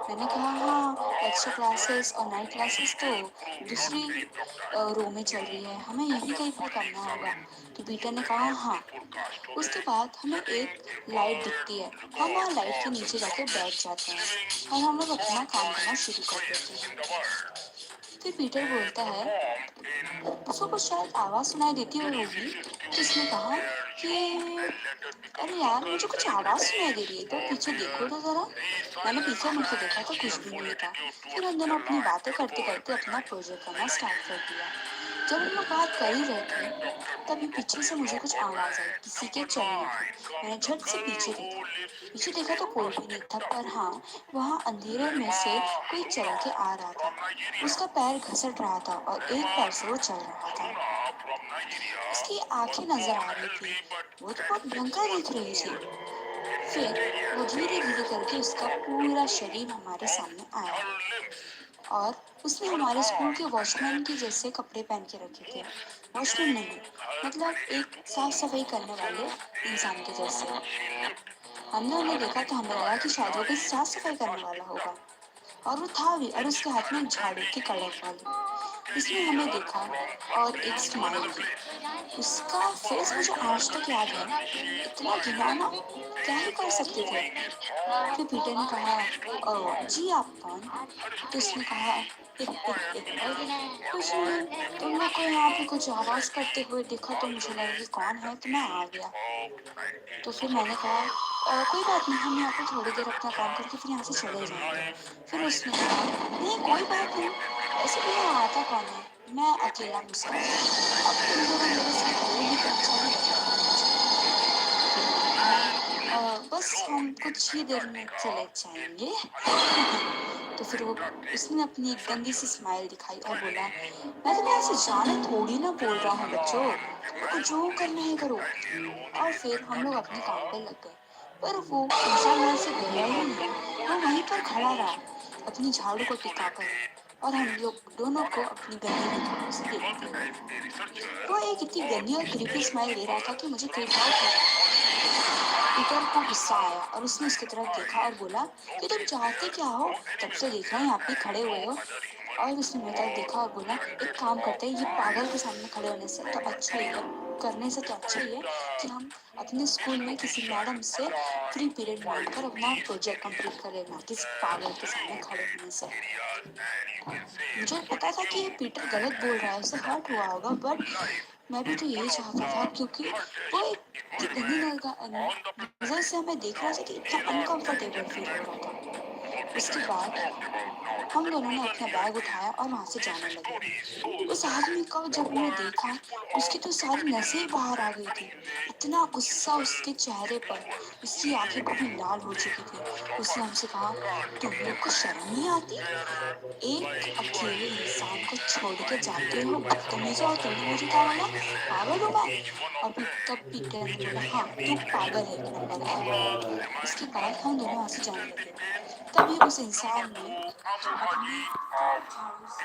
H: मैंने कहा हाँ, एक्स्ट्रा क्लासेस और नाइट क्लासेस तो दूसरी रो में चल रही है, हमें यहीं कहीं पर करना होगा। तो पीटर ने कहा हाँ। उसके बाद हमें एक लाइट दिखती है, हम वहाँ लाइट के नीचे जाके बैठ जाते हैं और हम लोग अपना काम करना शुरू कर देते हैं। फिर पीटर बोलता है, उसको कुछ शायद आवाज़ सुनाई देती हुई होगी, तो उसने कहा कि अरे यार मुझे कुछ आवाज़ सुनाई दे रही है, तो पीछे देखो तो ज़रा। मैंने पीछे मुड़ के देखा तो कुछ भी नहीं था। फिर हम दोनों अपनी बातें करते करते अपना प्रोजेक्ट करना स्टार्ट कर दिया। जब हम लोग बात कर ही रहे थे तभी पीछे से मुझे कुछ आवाज़ आई, किसी के चलने की। मैंने झट से पीछे देखा तो कोई भी नहीं था, पर हाँ वहाँ अंधेरे में से कोई चल के आ रहा था। उसका पैर घसट रहा था और एक पैर से वो चल रहा था। उसकी आंखें नजर आ रही थी, वो तो बहुत भयंकर दिख रही थी। फिर वो धीरे धीरे करके उसका पूरा शरीर हमारे सामने आया और उसने हमारे स्कूल के वॉचमैन के जैसे कपड़े पहन के रखे थे। वॉचमैन नहीं, मतलब एक साफ सफाई करने वाले इंसान के जैसे। हमने उन्हें देखा तो हमें लगा कि शायद वो कोई साफ सफाई करने वाला होगा, और वो था भी, और उसके हाथ में एक झाड़ू थी कड़क वाली। उसने हमें देखा और एक स्माइल दी। उसका फेस मुझे आज तक याद है, इतना घिनौना, क्या ही कर सकते थे। फिर पीटर ने कहा, "ओ, जी आप कौन?" तो उसने कहा, कुछ नहीं, तुम लोग को यहाँ पे कुछ आवाज़ करते हुए देखा तो मुझे लगा कि कौन है, तो मैं आ गया। तो फिर मैंने कहा, कोई बात नहीं, हम यहाँ पे थोड़ी देर अपना काम करके फिर यहाँ से चले जाएंगे। फिर उसने कहा, नहीं कोई बात नहीं, ऐसे भी यहाँ आता कौन है, मैं अकेला मुस्कुराया। अब तुम दोनों मेरे साथ रहोगी तो अच्छा ही लगेगा मुझे। फिर मैंने कहा, बस हम कुछ ही देर में चले जाएंगे।" तो फिर वो उसने अपनी एक गंदी सी स्माइल दिखाई और बोला, मैं तुम्हें ऐसे जाने थोड़ी ना बोल रहा हूँ बच्चों, तुमको जो करना है करो। और फिर हम लोग अपने काम पे लग गए, पर वो इंसान वहाँ से गया ही नहीं, वो वहीं पर खड़ा रहा अपनी झाड़ू को टिकाकर, और हम लोग दोनों को अपनी गंदी निगाहों से देखते हुए। वो एक इतनी गंदी और क्रीपी स्माइल दे रहा था कि मुझे क्रीप आउट हो गया। पीटर को गुस्सा आया और उसने उसकी तरफ देखा और बोला कि तुम चाहते क्या हो, तब से देख रहे हैं यहाँ पे खड़े हुए हो। और उसने मेरी तरफ देखा और बोला, एक काम करते हैं, ये पागल के सामने खड़े होने से तो अच्छा ही है, करने से तो अच्छा ही है कि हम अपने स्कूल में किसी मैडम से फ्री पीरियड मांगकर अपना प्रोजेक्ट कंप्लीट कर लेना, किसी पागल के सामने खड़े होने से। मुझे पता था कि ये पीटर गलत बोल रहा है, उसे हर्ट हुआ होगा, बट मैं भी तो यही चाहता था, क्योंकि वो एक इतनी गंदी नजर से हमें देख रहा था कि इतना अनकंफर्टेबल फील हो रहा था। उसके बाद हम दोनों ने अपना बैग उठाया और वहाँ से जाने लगे। उस आदमी को जब मैंने देखा, उसकी तो सारी नसें ही बाहर आ गई थी, इतना गुस्सा उसके चेहरे पर, उसकी आंखें पूरी लाल हो चुकी थी। उसने हमसे कहा, तुम लोग को शर्म नहीं आती, एक अकेले इंसान को छोड़ के जाते हो, बदतमीज हो। तुमने मुझे क्या बोला, पागल हूँ मैं? और फिर तब पीटर ने बोला, हाँ तू पागल है एक नंबर का। उसके बाद हम दोनों वहाँ से जाने लगे। तभी उस इंसान ने अपनी झाड़ू से